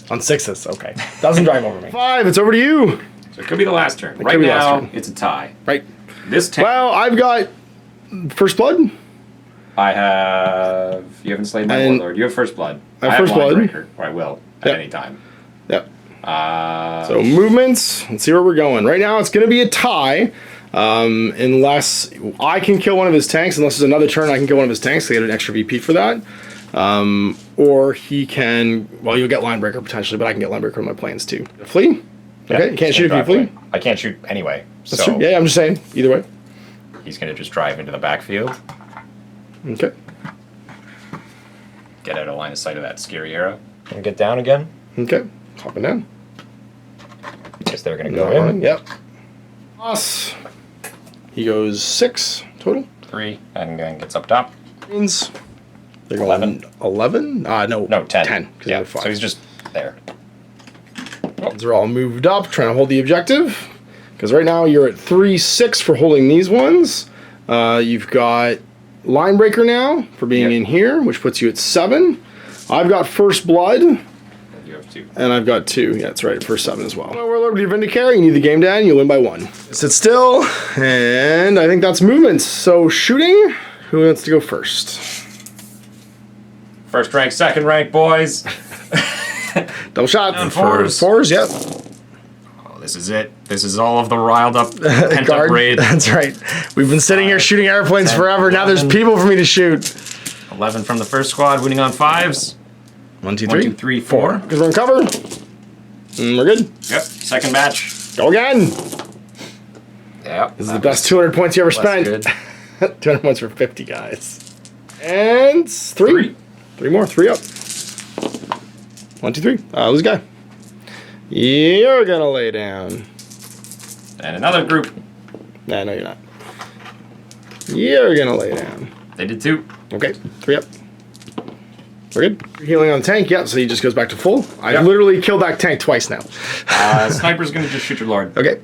On 6s. Okay. Doesn't drive over me. 5. It's over to you. So it could be the last turn. Right could be the last now, turn. it's a tie. Right. This tank. Well, I've got First Blood. I have. You haven't slayed my And- warlord. You have first blood. I have first blood. Linebreaker, or I will at Yep. any time. Yep. So So movements. Let's see where we're going. Right now, it's going to be a tie, unless I can kill one of his tanks. Unless there's another turn, I can kill one of his tanks. So I get an extra VP for that. Or he can. Well, you'll get Linebreaker potentially, but I can get Linebreaker with my planes too. Flee. Okay. You can't shoot if you flee. I can't shoot anyway. That's so true. Yeah, I'm just saying. Either way. he's gonna just drive into the backfield, Okay. get out of line of sight of that scary arrow, and get down again. Okay. Hopping down. Guess they're gonna go in. Yep. Us. He goes 6 total. 3, and then gets up top. Means they're going 11. No, 10. 10. Because Yeah, they're 5. so he's just there. They're all moved up, trying to hold the objective. Because right now you're at 3-6 for holding these ones. You've got Line Breaker now for being in here, which puts you at 7. I've got First Blood. You have 2. And I've got 2. Yeah, that's right, first 7 as well. Warlord, you Vindicare. You need the game down. You win by 1. Sit still, and I think that's movements. So shooting. Who wants to go first? First rank, second rank, boys. Double shot. Down 4s. 4s, yep. Oh, this is it. This is all of the riled up, pent up raid. That's right. We've been sitting here shooting airplanes 10, forever. Now there's 11. people for me to shoot. 11 from the first squad, winning on 5s. 1, 2, 1, 3. 2, 3, 4. Because we're in cover. And we're good. Yep. Second batch. Go again. Yep. This is the best 200 points you ever spent. Good. 200 points for 50 guys. And 3. 3 more. 3 up. 1, 2, 3. Lose a guy. You're gonna lay down. And another group. Nah, no, you're not. You're gonna lay down. They did 2. Okay, 3 up. We're good. Healing on tank, yep, so he just goes back to full. I Yep. literally killed that tank twice now. Sniper's gonna just shoot your lord. Okay.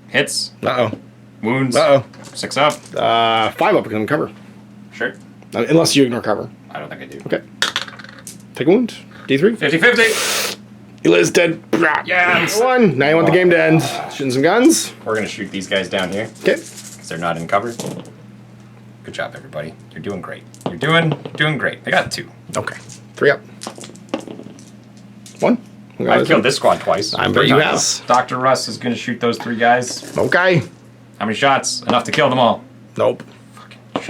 Hits. Uh-oh. Wounds. 6 up. 5 up, because I'm cover. Sure. Unless you ignore cover. I don't think I do. Okay. Take a wound. D3. 50-50. Eli's dead. Yes. 1. Now you want the game to end. Shooting some guns. We're gonna shoot these guys down here. Okay. Because they're not in cover. Good job, everybody. You're doing great. You're doing great. They got 2. Okay. 3 up. 1. I've killed this squad twice. I bet you have. Dr. Russ is gonna shoot those 3 guys. Okay. How many shots? Enough to kill them all. Nope.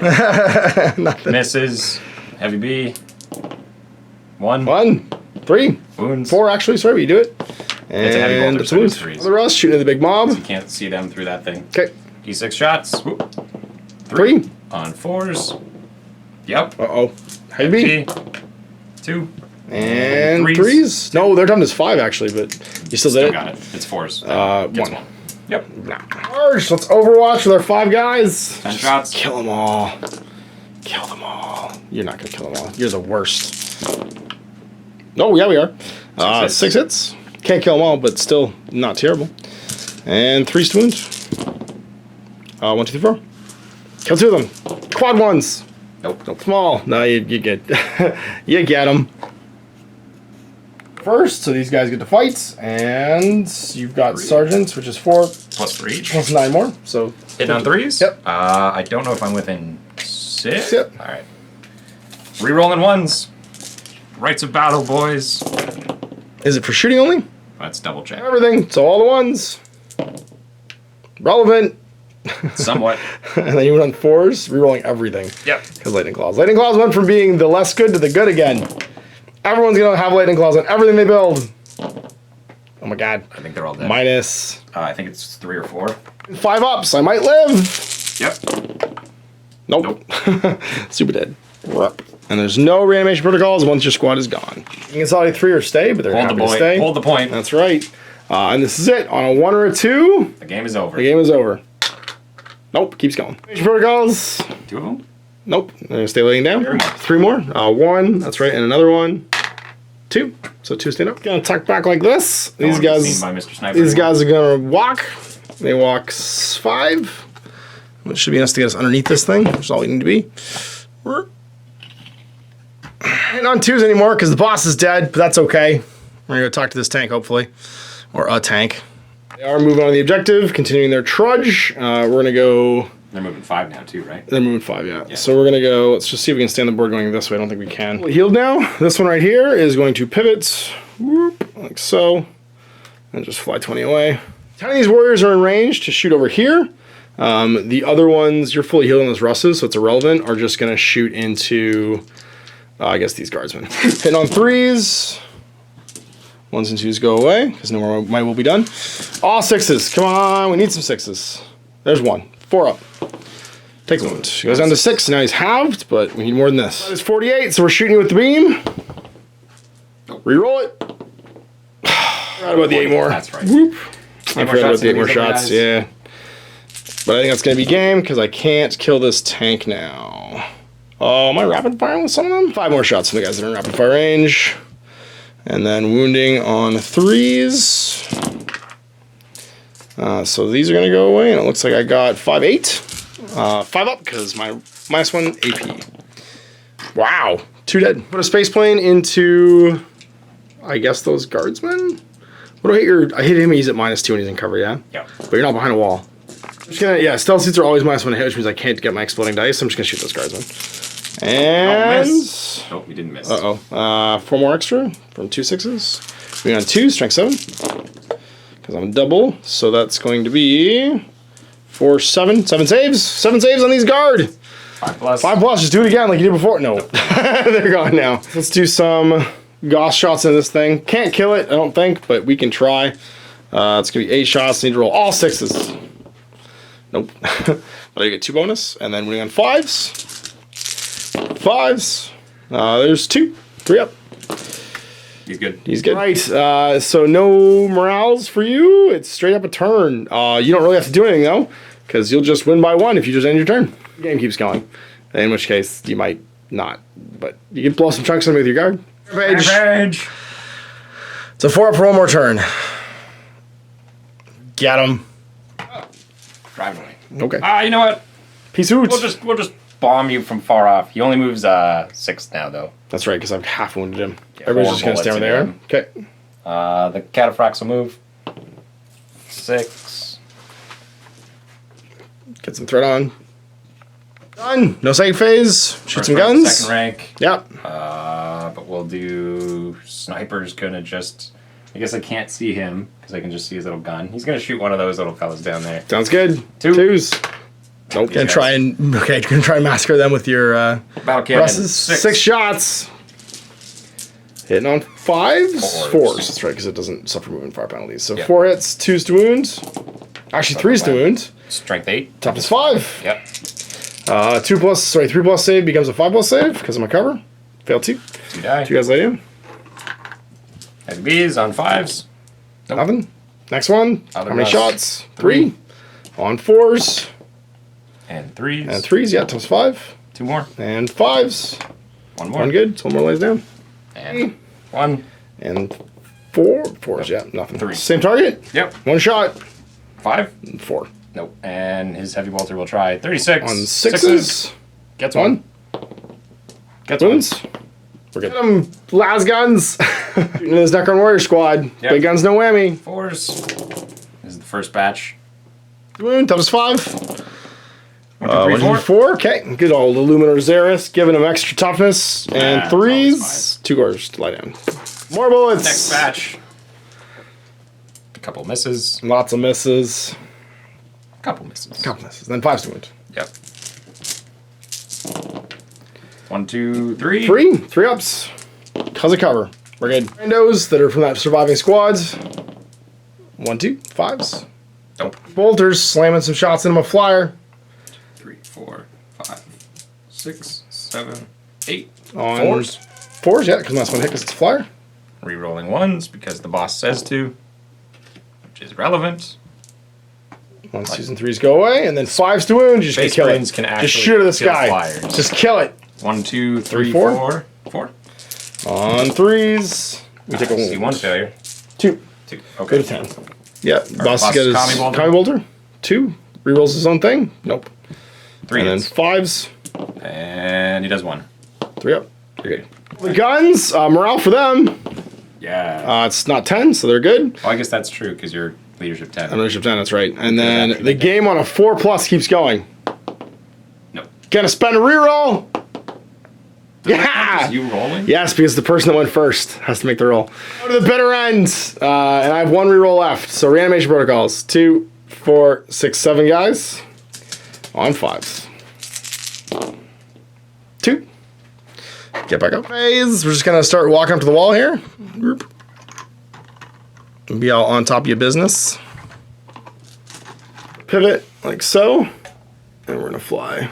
Nothing. Misses. Heavy B. 1. 1. 3. Wounds. 4 actually. Sorry, but you do it. It's a heavy And bolter, it's so wounds. it's 3s. The rest shooting at the big mob. You can't see them through that thing. Okay. D6 shots. Whoop. 3. On 4s. Yep. Uh-oh. Heavy. 2. And Threes. 3s. No, their time is 5 actually, but you still did it. Got it. It's 4s. 1. Yep. Large. Let's Overwatch with our 5 guys. 10 shots. Kill them all. Kill them all. You're not gonna kill them all. You're the worst. Oh yeah, we are. 6 hits. Can't kill them all, but still not terrible. And 3 wounds. 1, 2, 3, 4. Kill 2 of them. Quad 1s. Nope. Small. No, you get you get them. First, so these guys get to fight, and you've got sergeants, which is 4 Plus 3 each. plus 9 more. So Hitting on 3s? Yep. I don't know if I'm within 6. Yep. Alright. Rerolling 1s. Rights of battle, boys. is it for shooting only? Let's double check. Everything. So all the ones. Relevant. Somewhat. And then you went on 4s, rerolling everything. Yep. Because Lightning Claws. Lightning Claws went from being the less good to the good again. Everyone's going to have Lightning Claws on everything they build. Oh my god. I think they're all dead. Minus I think it's 3 or 4. 5 ups. I might live. Yep. Nope. Super dead. Rup. And there's no reanimation protocols once your squad is gone. You can consolidate 3 or stay, but they're Hold the happy to point. stay. Hold the point. That's right. And this is it. On a 1 or a 2, The game is over. the game is over. Nope. Keeps going. Reanimation protocols. 2 of them? Nope. They're going to stay laying down. 3 more. 3 more. 1. That's right. And another 1. 2. So 2 stand up. Gonna tuck back like this. These wanna be guys. seen by Mr. Sniper These anymore. guys are gonna walk. They walk 5, which should be enough to get us underneath this thing, which is all we need to be. We're not on 2s anymore because the boss is dead, but that's okay. We're gonna go talk to this tank, hopefully, or a tank. They are moving on to the objective, continuing their trudge. We're gonna go. They're moving 5 now, too, right? They're moving 5, yeah. So we're gonna go. Let's just see if we can stand the board going this way. I don't think we can. Healed now. This one right here is going to pivot, whoop, like so, and just fly 20 away. 10 of these warriors are in range to shoot over here. The other ones, you're fully healed on those Russes, so it's irrelevant, are just gonna shoot into, I guess, these guardsmen. Hitting on 3s. 1s and 2s go away, because no more might will be done. All 6s. Come on, we need some 6s. There's 1. 4 up. Take a wound. He goes down to 6, now he's halved, but we need more than this. It's 48, so we're shooting you with the beam. Reroll it. Forgot about the 8 more. That's right. Whoop. I more forgot about shots the 8 more than these other shots. guys? Yeah. But I think that's going to be game because I can't kill this tank now. Oh, am I rapid firing with some of them? 5 more shots from the guys that are in rapid fire range. And then wounding on 3s. So these are going to go away. And it looks like I got 5-8. 5 up because my -1 AP. Wow. 2 dead. Put a space plane into, I guess, those guardsmen? What do I hit your... I hit him, he's at -2 and he's in cover, yeah? Yep. But you're not behind a wall. I'm just gonna... Yeah, stealth suits are always -1 hit, which means I can't get my exploding dice. I'm just gonna shoot those guardsmen. And... Miss. Nope, you didn't miss. Uh-oh. 4 more extra from 2 6s. Moving on 2, strength 7. Because I'm double. So that's going to be 4, 7. 7 saves. 7 saves on these guard. 5+. 5+, just do it again like you did before. No, they're gone now. Let's do some Gauss shots in this thing. Can't kill it, I don't think, but we can try. It's gonna be 8 shots. Need to roll all 6s. Nope. But I get 2 bonus, and then winning on 5s. 5s. There's 2. 3 up. He's good. He's good. Right. So no morales for you. It's straight up a turn. You don't really have to do anything though, because you'll just win by 1 if you just end your turn. The game keeps going. In which case, you might not. But you can blow some chunks in with your guard. Ravage. It's a 4 up for 1 more turn. Get him. Drive away. Okay. You know what? Peace out. We'll just bomb you from far off. He only moves 6 now though. That's right, because I've half wounded him. Yeah, Everybody's just 4 going to stay over bullets there. in Okay. The cataphracts will move. 6. Get some threat on. Done. No save phase. Shoot First some rank, guns. Second rank. Yep. But we'll do... Sniper's gonna just... I guess I can't see him, because I can just see his little gun. He's gonna shoot one of those little fellas down there. Sounds good. 2. 2s. Nope. These Gonna guys. try and... Okay, gonna try and massacre them with your... Battle cannon. Russ's 6 shots. Hitting on 5s? 4s. That's right, because it doesn't suffer movement fire penalties. So Yep. 4 hits, 2s to wound. Actually, 3s to wound. Strength 8. Top is 5. Yep. 3+ save becomes a 5+ save because of my cover. Failed 2. 2 die. 2 guys lay in. Heavy B's on 5s. Nope. Nothing. Next one. Other How many Russ. shots? 3. On 4s. And 3s. And 3s, yeah, times 5. 2 more. And 5s. 1 more. 1 good. So 1 more lays down. And 1. And 4. 4s, yeah, nothing. 3. Same target. Yep. 1 shot. 5. And 4. Nope. And his heavy bolter will try 36. On 6s. Gets 1. 1. Gets 1. Wounds. We're good. Get them, las guns. Shooting this Necron Warrior Squad. Yep. Big guns, no whammy. 4s. This is the first batch. Wound, top is 5. 1, 2, 3, 4. 4. Okay, good old Illuminor Xeris, giving him extra toughness. And Ah, 3s. 2 gores to lie down. More bullets. Next batch. A couple misses. Lots of misses. Couple misses. Couple misses. Then 5s to wound. Yep. 1, 2, 3. 3. 3 ups. Cause of cover. We're good. Randos that are from that surviving squad. 1, 2. 5s. Nope. Bolters slamming some shots into my flyer. 3, 4, 5, 6, 7, 8. On 4s. 4s, yeah, because that's one hit because it's a flyer. Rerolling 1s because the boss says to, which is relevant. 1s, 2s, and 3s go away, and then 5s to wound. You just Space kill Marines it. can Just actually shoot at this kill guy. flyers. Just kill it. 1, 2, 3, 4. 4. 4. On 3s, we take a See wound. 1 failure. 2. 2. Go Okay. to 10. Yeah, boss boss gets his Kami Bolter. Kami Bolter. 2. Rerolls his own thing. Nope. 3 And then hits. 5s. And he does 1. 3 up. You're good. The guns, morale for them. Yeah. It's not 10, so they're good. Well, I guess that's true because you're leadership 10. I'm leadership 10, that's right. And then actually the make game on a 4+ keeps going. No. Gonna spend a reroll. Yeah! Is you rolling? Yes, because the person that went first has to make the roll. Go to the bitter end, and I have 1 reroll left. So reanimation protocols: 2, 4, 6, 7 guys on 5s. 2. Get back up. Phase. We're just gonna start walking up to the wall here. Whoop. Be all on top of your business. Pivot like so, and we're gonna fly.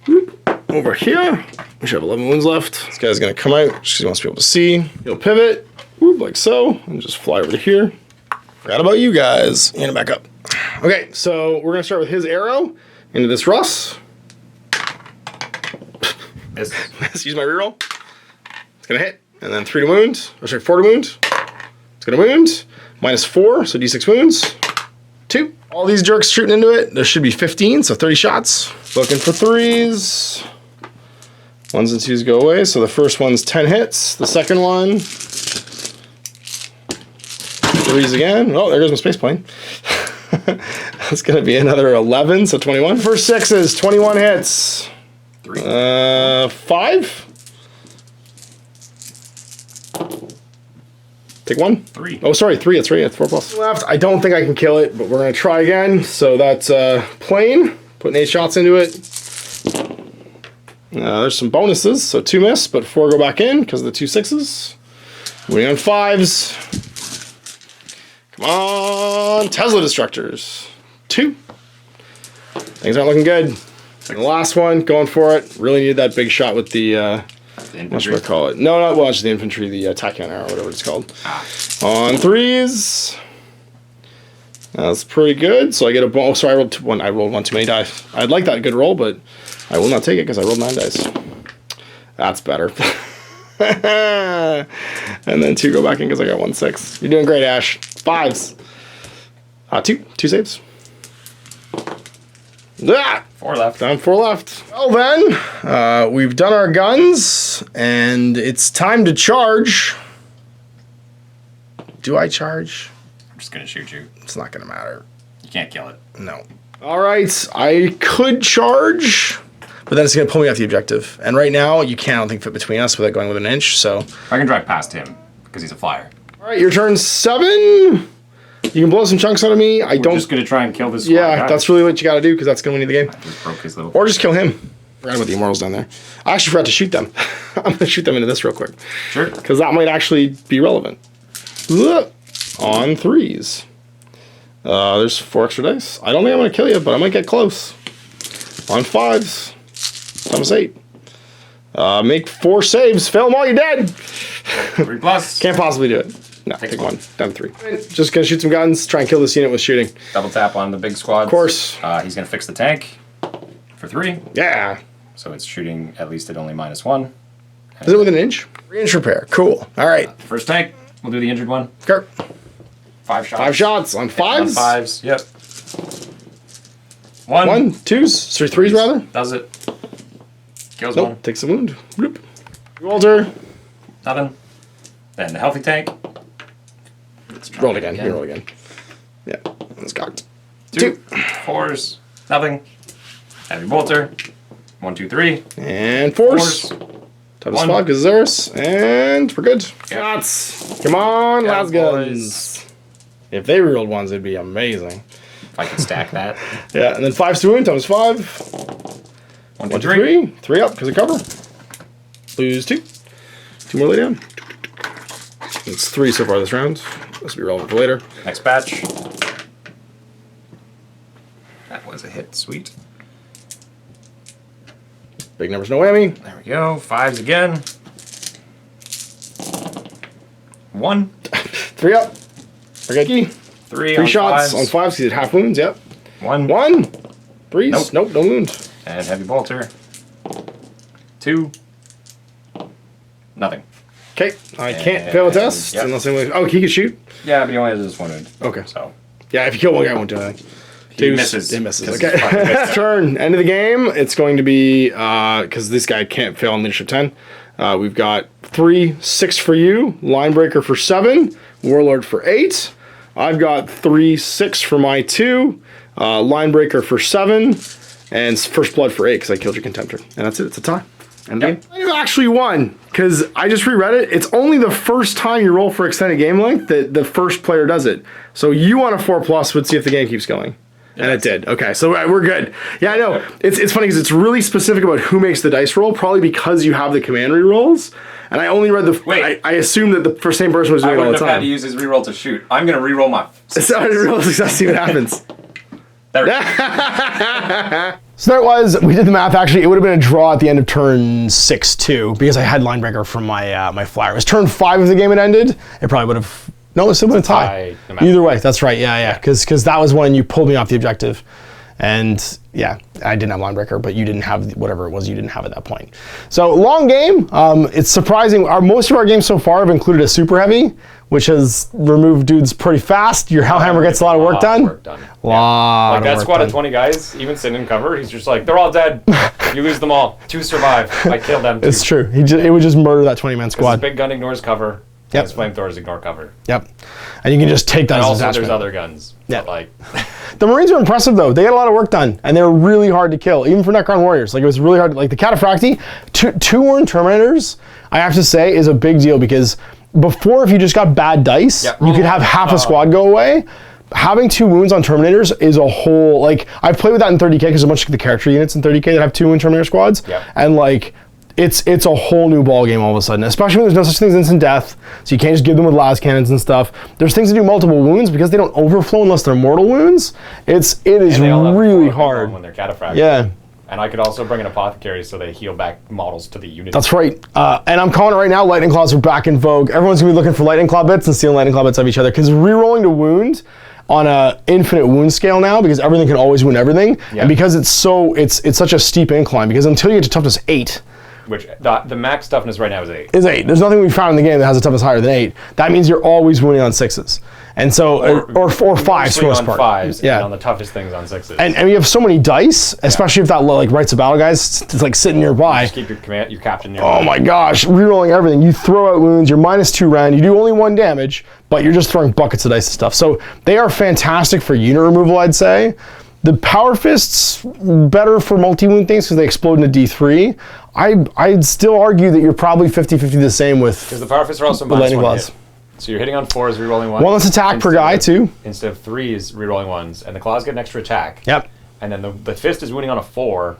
Whoop. Over here. We should have 11 wounds left. This guy's gonna come out. She wants to be able to see. He'll pivot. Whoop, like so, and just fly over to here. Forgot about you guys. And back up. Okay, so we're gonna start with his arrow into this Russ. Miss. Let's use my reroll. It's gonna hit, and then 3 to wound. Oh, sorry, 4 to wound. It's gonna wound. -4, so d6 wounds. 2. All these jerks shooting into it. There should be 15, so 30 shots. Looking for 3s. 1s and 2s go away, so the first one's 10 hits. The second one, 3s again. Oh, there goes my space plane. That's gonna be another 11, so 21. First 6s, 21 hits. 3. 5. Take 1. 3. Oh, sorry, 3. That's right. That's 4 plus. Left. I don't think I can kill it, but we're gonna try again. So that's plane. Putting 8 shots into it. There's some bonuses. So 2 miss, but 4 go back in because of the 2 6s. Winning on 5s. Come on, Tesla destructors. 2. Things aren't looking good. And the last one, going for it. Really need that big shot with the. What should I call it? No, not watch the infantry, the tachyon arrow, whatever it's called. On 3s. That's pretty good. So I get a bonus. Oh, sorry, I rolled 1. I rolled 1 too many dice. I'd like that good roll, but I will not take it because I rolled 9 dice. That's better. And then 2 go back in because I got 1 6. You're doing great, Ash. 5s. 2 saves. Ah! 4 left. Down 4 left. Well then, we've done our guns, and it's time to charge. Do I charge? I'm just gonna shoot you. It's not gonna matter. You can't kill it. No. All right, I could charge, but then it's gonna pull me off the objective. And right now, you can't, I don't think, fit between us without going with an inch, so. I can drive past him because he's a flyer. All right, your turn 7. You can blow some chunks out of me. We're just gonna try and kill this. Yeah, that's really what you gotta do because that's gonna win you the game. I just broke his little. Or just kill him. Forgot about the immortals down there. I actually forgot to shoot them. I'm gonna shoot them into this real quick. Sure. Because that might actually be relevant. Look. On 3s. There's 4 extra dice. I don't think I'm gonna kill you, but I might get close. On 5s. Times 8. Make 4 saves. Fail them while you're dead. 3 plus. Can't possibly do it. No, take 1. Down to 3. Just gonna shoot some guns. Try and kill this unit with shooting. Double tap on the big squad. Of course. He's gonna fix the tank for 3. Yeah. So it's shooting at least at only -1. Is it with an inch? 3-inch repair. Cool. All right. First tank. We'll do the injured one. Go. 5 shots. 5 shots on 5s. On 5s. Yep. 1. 1, 2s, sorry, 3s rather. Does it? Kills Nope. one. Takes a wound. Bloop. Walter. Nothing. Then the healthy tank. Let's try Roll again. You roll again. Yeah. It's cocked. 2. 4s. Nothing. Heavy bolter. 1, 2, 3. And 4s. Times 1. 5 because Zeus. And we're good. Yep. Shots. Come on, Yeah, last guns. If they rerolled 1s, it'd be amazing. If I can stack that. Yeah, and then 5s to wound times 5. 1, 2, 1, 2, 3. 3. 3 up because of cover. Lose 2. 2 more lay down. It's 3 so far this round. This will be relevant for later. Next batch. That was a hit. Sweet. Big numbers, no whammy. There we go. 5s again. 1. 3 up. Okay. 3 3 on shots 5s. on 5s because he did half wounds. Yep. 1. 1. 3s. Nope. No wound. And heavy bolter. 2. Nothing. Okay. I can't fail a test Yep. unless I'm oh, he can shoot. Yeah, but he only has this one wound. Okay. So Yeah, if you kill one guy, I won't do anything. he misses. It misses. 'Cause Okay. he's fucking missed. Turn. End of the game. It's going to be because this guy can't fail on leadership 10. We've got 3, 6 for you. Linebreaker for 7. Warlord for 8. I've got 3, 6 for my 2. Linebreaker for 7. And First Blood for 8 because I killed your Contemptor. And that's it. It's a tie. End of the game. You actually won because I just reread it. It's only the first time you roll for extended game length that the first player does it. So you on a 4+ would see if the game keeps going. And it did. Okay, so we're good. Yeah, I know. It's funny because it's really specific about who makes the dice roll, probably because you have the command re-rolls. And I only read the... Wait. I assumed that the same person was I doing it all wouldn't the have had time. to use his reroll to shoot. I'm gonna reroll my. So I reroll success, see what happens. There. So there it was. We did the math. Actually, it would have been a draw at the end of turn 6 too, because I had Linebreaker from my my flyer. It was turn 5 if the game had ended. It probably would have. No, it still would have been a tie. No matter Either way, that's right. Yeah. Because that was when you pulled me off the objective, and yeah, I didn't have Linebreaker, but you didn't have whatever it was you didn't have at that point. So long game. It's surprising. Most of our games so far have included a super heavy, which has removed dudes pretty fast. Your Hellhammer gets a lot of work done. Like that squad of 20 guys, even sitting in cover, he's just like, they're all dead. You lose them all. 2 survive. I killed them. It's true. It would just murder that 20-man squad. His big gun ignores cover. Yep. His flamethrowers ignore cover. Yep. And you can just take that And as also, an there's attachment. other guns. Yeah. But like, The Marines are impressive though. They got a lot of work done, and they're really hard to kill, even for Necron warriors. Like it was really hard. Like the Cataphracti, two Warren Terminators, I have to say, is a big deal because before, if you just got bad dice, you could have half a squad go away. Having 2 wounds on Terminators is a whole, like, I've played with that in 30k because there's a bunch of the character units in 30k that have 2 wound Terminator squads. And like, it's a whole new ball game all of a sudden, especially when there's no such thing as instant death, so you can't just give them with las cannons and stuff. There's things to do multiple wounds because they don't overflow unless they're mortal wounds. It is really hard when they're cataphractic. Yeah. And I could also bring an apothecary so they heal back models to the unit. That's right. And I'm calling it right now, Lightning Claws are back in vogue. Everyone's gonna be looking for Lightning Claw bits and stealing Lightning Claw bits of each other, because rerolling to wound on a infinite wound scale now, because everything can always wound everything, and because it's such a steep incline, because until you get to toughness 8, which the max toughness right now is 8. Is 8. There's nothing we found in the game that has a toughness higher than 8. That means you're always wounding on 6s. And so, or 5s for the most part. 5s, and on the toughest things on 6s. And you have so many dice, especially if that like Rites of Battle guys, it's like sitting nearby. Just keep your captain nearby. Oh my gosh, rerolling everything. You throw out wounds, you're -2 rend, you do only 1 damage, but you're just throwing buckets of dice and stuff. So they are fantastic for unit removal, I'd say. The Power Fists, better for multi-wound things because they explode into D3. I'd still argue that you're probably 50-50 the same with because the Power Fists are also -1 hit. So you're hitting on 4s, rerolling 1. One less attack per guy too. Instead of 3s, rerolling 1s, and the claws get an extra attack. Yep. And then the fist is wounding on a 4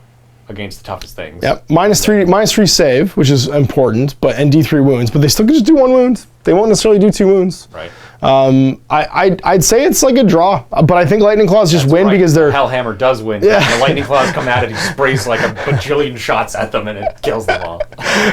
against the toughest things. Yep. -3 save, which is important, and D3 wounds, but they still can just do 1 wound. They won't necessarily do 2 wounds. Right. I'd say it's like a draw, but I think Lightning Claws just win because they're... Hellhammer does win. Yeah. And the Lightning Claws come at it, he sprays like a bajillion shots at them, and it kills them all.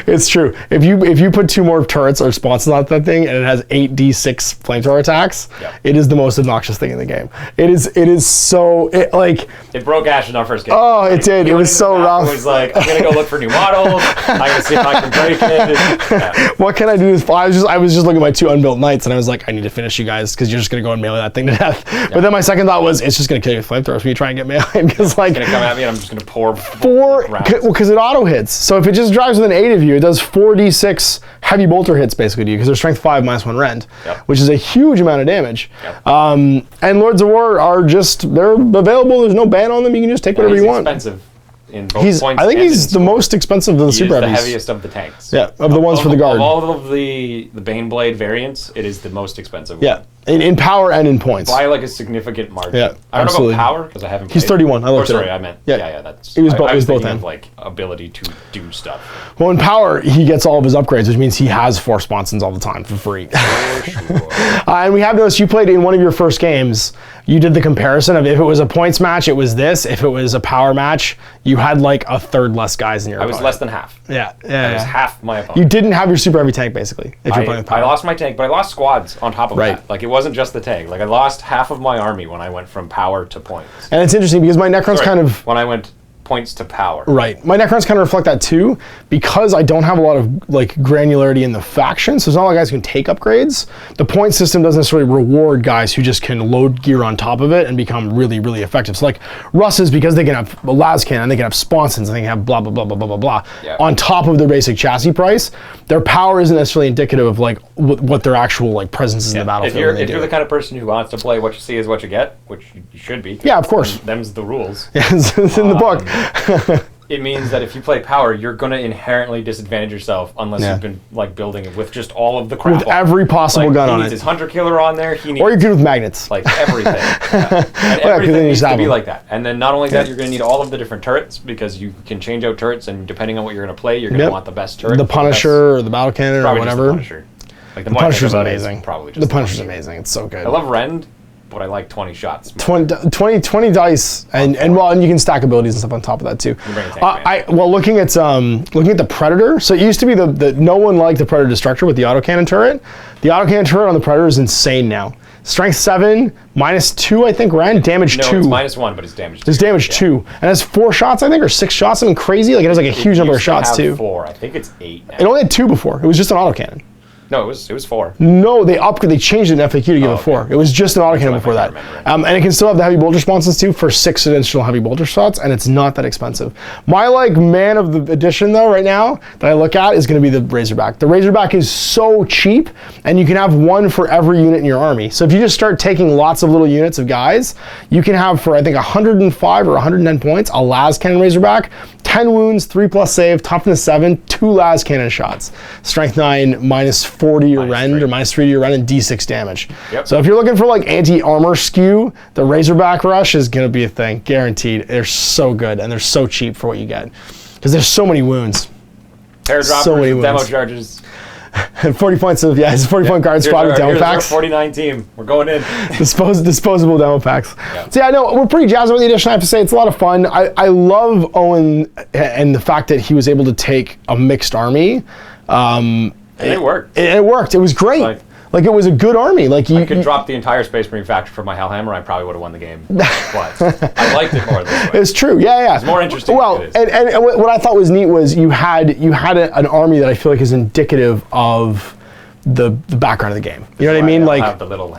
It's true. If you put 2 more turrets or responses on that thing, and it has 8d6 flamethrower attacks, it is the most obnoxious thing in the game. It is so... It broke Ash in our first game. Oh, it did. It was so rough. It was like, I'm going to go look for new models. I'm going to see if I can break it. Yeah. What can I do with 5? I was just looking at my 2 unbuilt knights, and I was like, I need to finish you guys, because you're just going to go and melee that thing to death. But then my second thought was, it's just going to kill you with flamethrowers when you try and get melee, because like... It's going to come at me, and I'm just going to pour 4... Because it auto hits. So if it just drives with an 8 of you, it does 4d6 heavy bolter hits basically to you, because they're strength 5 -1 rend, which is a huge amount of damage. And Lords of War are just, they're available. There's no ban on them. You can just take whatever you want. Expensive. In both points I think he's the most expensive of the super heavies. He is the heaviest of the tanks. Yeah, of the ones for the guard. Of all of the Baneblade variants, it is the most expensive one. Yeah, in power and in points. By like a significant margin. Yeah, I don't absolutely. know about power because I haven't played. He's 31. I looked at it. Sorry, I meant. Yeah, yeah, that's. It was both. I was both thinking end. of like ability to do stuff. Well, in power, he gets all of his upgrades, which means he has 4 sponsons all the time for free. For sure. And we have noticed you played in one of your first games. You did the comparison of if it was a points match, it was this. If it was a power match, you had like a third less guys in your opponent. I was less than half. Yeah, I was half my opponent. You didn't have your super heavy tank basically. If you're playing with power. I lost my tank, but I lost squads on top of that. Like it wasn't just the tank. Like I lost half of my army when I went from power to points. And it's interesting because my Necrons kind of... When I went points to power. Right. My Necrons kind of reflect that too, because I don't have a lot of like granularity in the faction, so it's not like guys can take upgrades. The point system doesn't necessarily reward guys who just can load gear on top of it and become really, really effective. So like Russes, because they can have a las cannon, they can have sponsons, and they can have blah, blah, blah, blah, blah, blah, blah, on top of their basic chassis price, their power isn't necessarily indicative of like what their actual like presence is in the battlefield. If you're the kind of person who wants to play what you see is what you get, which you should be. Yeah, of course. Them's the rules. Yeah, it's in the book. It means that if you play power, you're going to inherently disadvantage yourself unless you've been like building it with just all of the crap. With every possible gun on it. He needs his hunter killer on there. He needs, or you're good with magnets. Like everything. And everything needs to be like that. And then not only that, you're going to need all of the different turrets because you can change out turrets, and depending on what you're going to play, you're going to want the best turret. The Punisher or the Battle Cannon or whatever. The Punisher. Like the Punisher's amazing. amazing. Probably just the Punisher's amazing. It's so good. I love Rend, but I like 20 shots. 20 dice, and you can stack abilities and stuff on top of that too. bring a tank, Looking at the Predator. So it used to be the no one liked the Predator Destructor with the autocannon turret. The autocannon turret on the Predator is insane now. Strength 7, -2, I think, Ren. Damage 2. No, it's -1, but it's damage 2. There's damage 2. And it has 4 shots, I think, or 6 shots, something crazy. Like, it has like a huge number of shots, too. 4. I think it's 8 now. It only had 2 before. It was just an autocannon. No, it was 4. No, they changed it in FAQ to give it 4. It was just an autocannon before that. And it can still have the heavy bolter responses too for 6 additional heavy bolter shots, and it's not that expensive. My man of the edition though right now that I look at is going to be the Razorback. The Razorback is so cheap, and you can have one for every unit in your army. So if you just start taking lots of little units of guys, you can have for I think 105 or 110 points a las cannon Razorback, 10 wounds, 3+ save, toughness 7, 2 las cannon shots, strength 9, -4 to your rend or -3 to your rend, and D6 damage. Yep. So if you're looking for like anti-armor skew, the Razorback Rush is going to be a thing, guaranteed. They're so good and they're so cheap for what you get because there's so many wounds. Airdroppers, so many demo wounds. charges. 40 points of it's a 40 point guard spot with demo packs. 49 team. We're going in. Disposable demo packs. Yeah. So yeah, no, we're pretty jazzed about the edition. I have to say it's a lot of fun. I love Owen and the fact that he was able to take a mixed army. It worked. It worked. It was great. Like it was a good army. Like I could drop the entire Space Marine faction for my Hellhammer. I probably would have won the game. But I liked it more this way. It's true. Yeah. It's more interesting. Well, and what I thought was neat was you had an army that I feel like is indicative of the background of the game. You know what I mean? Like have the little.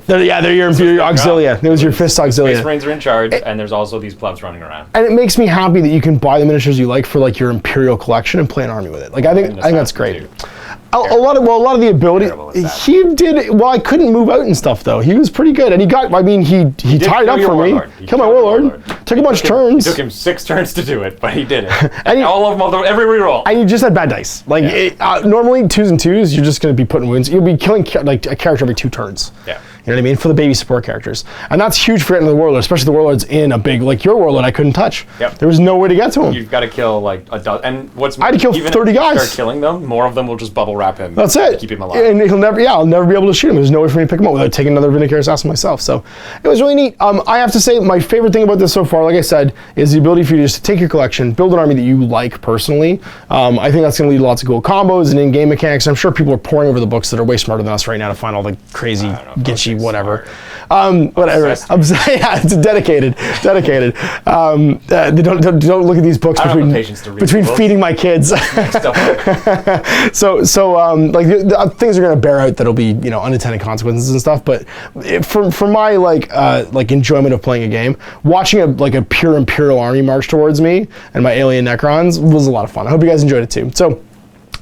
they're your Imperium Auxilia. It was your Fist Auxilia. Space Marines are in charge, and there's also these plebs running around. And it makes me happy that you can buy the miniatures you like for like your Imperial collection and play an army with it. Like I think that's great. Too. A lot of the ability he did. Well, I couldn't move out and stuff though. He was pretty good, and he got. I mean, he tied up for me. Killed my warlord. Took a bunch of turns. It took him 6 turns to do it, but he did it. And all of them, every reroll. And you just had bad dice. Like normally 2s and 2s, you're just going to be putting wounds. You'll be killing like a character every 2 turns. Yeah. You know what I mean? For the baby support characters. And that's huge for getting the warlord, especially the warlord's in a big, like your warlord I couldn't touch. Yep. There was no way to get to him. You've got to kill like a dozen. And what's I had to kill even 30 if you guys. start killing them, more of them will just bubble wrap him. That's it. Keep him alive. And I'll never be able to shoot him. There's no way for me to pick him up without taking another Vindicator Assassin myself. So it was really neat. I have to say, my favorite thing about this so far, like I said, is the ability for you to just take your collection, build an army that you like personally. I think that's going to lead to lots of cool combos and in-game mechanics. I'm sure people are pouring over the books that are way smarter than us right now to find all the crazy, gitchy, whatever. Whatever. Yeah, it's dedicated. They don't look at these books between feeding my kids. so the things are going to bear out that'll be unintended consequences and stuff. But for my enjoyment of playing a game, watching a pure Imperial army march towards me and my alien Necrons was a lot of fun. I hope you guys enjoyed it too. So.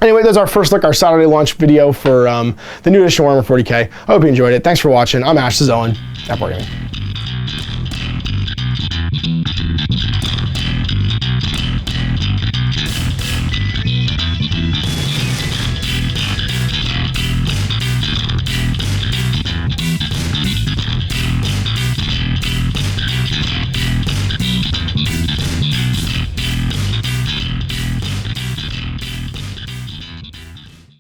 Anyway, that's our first look, our Saturday launch video for the new edition of Warhammer 40k. I hope you enjoyed it. Thanks for watching. I'm Ash, this is Owen. At Wargaming.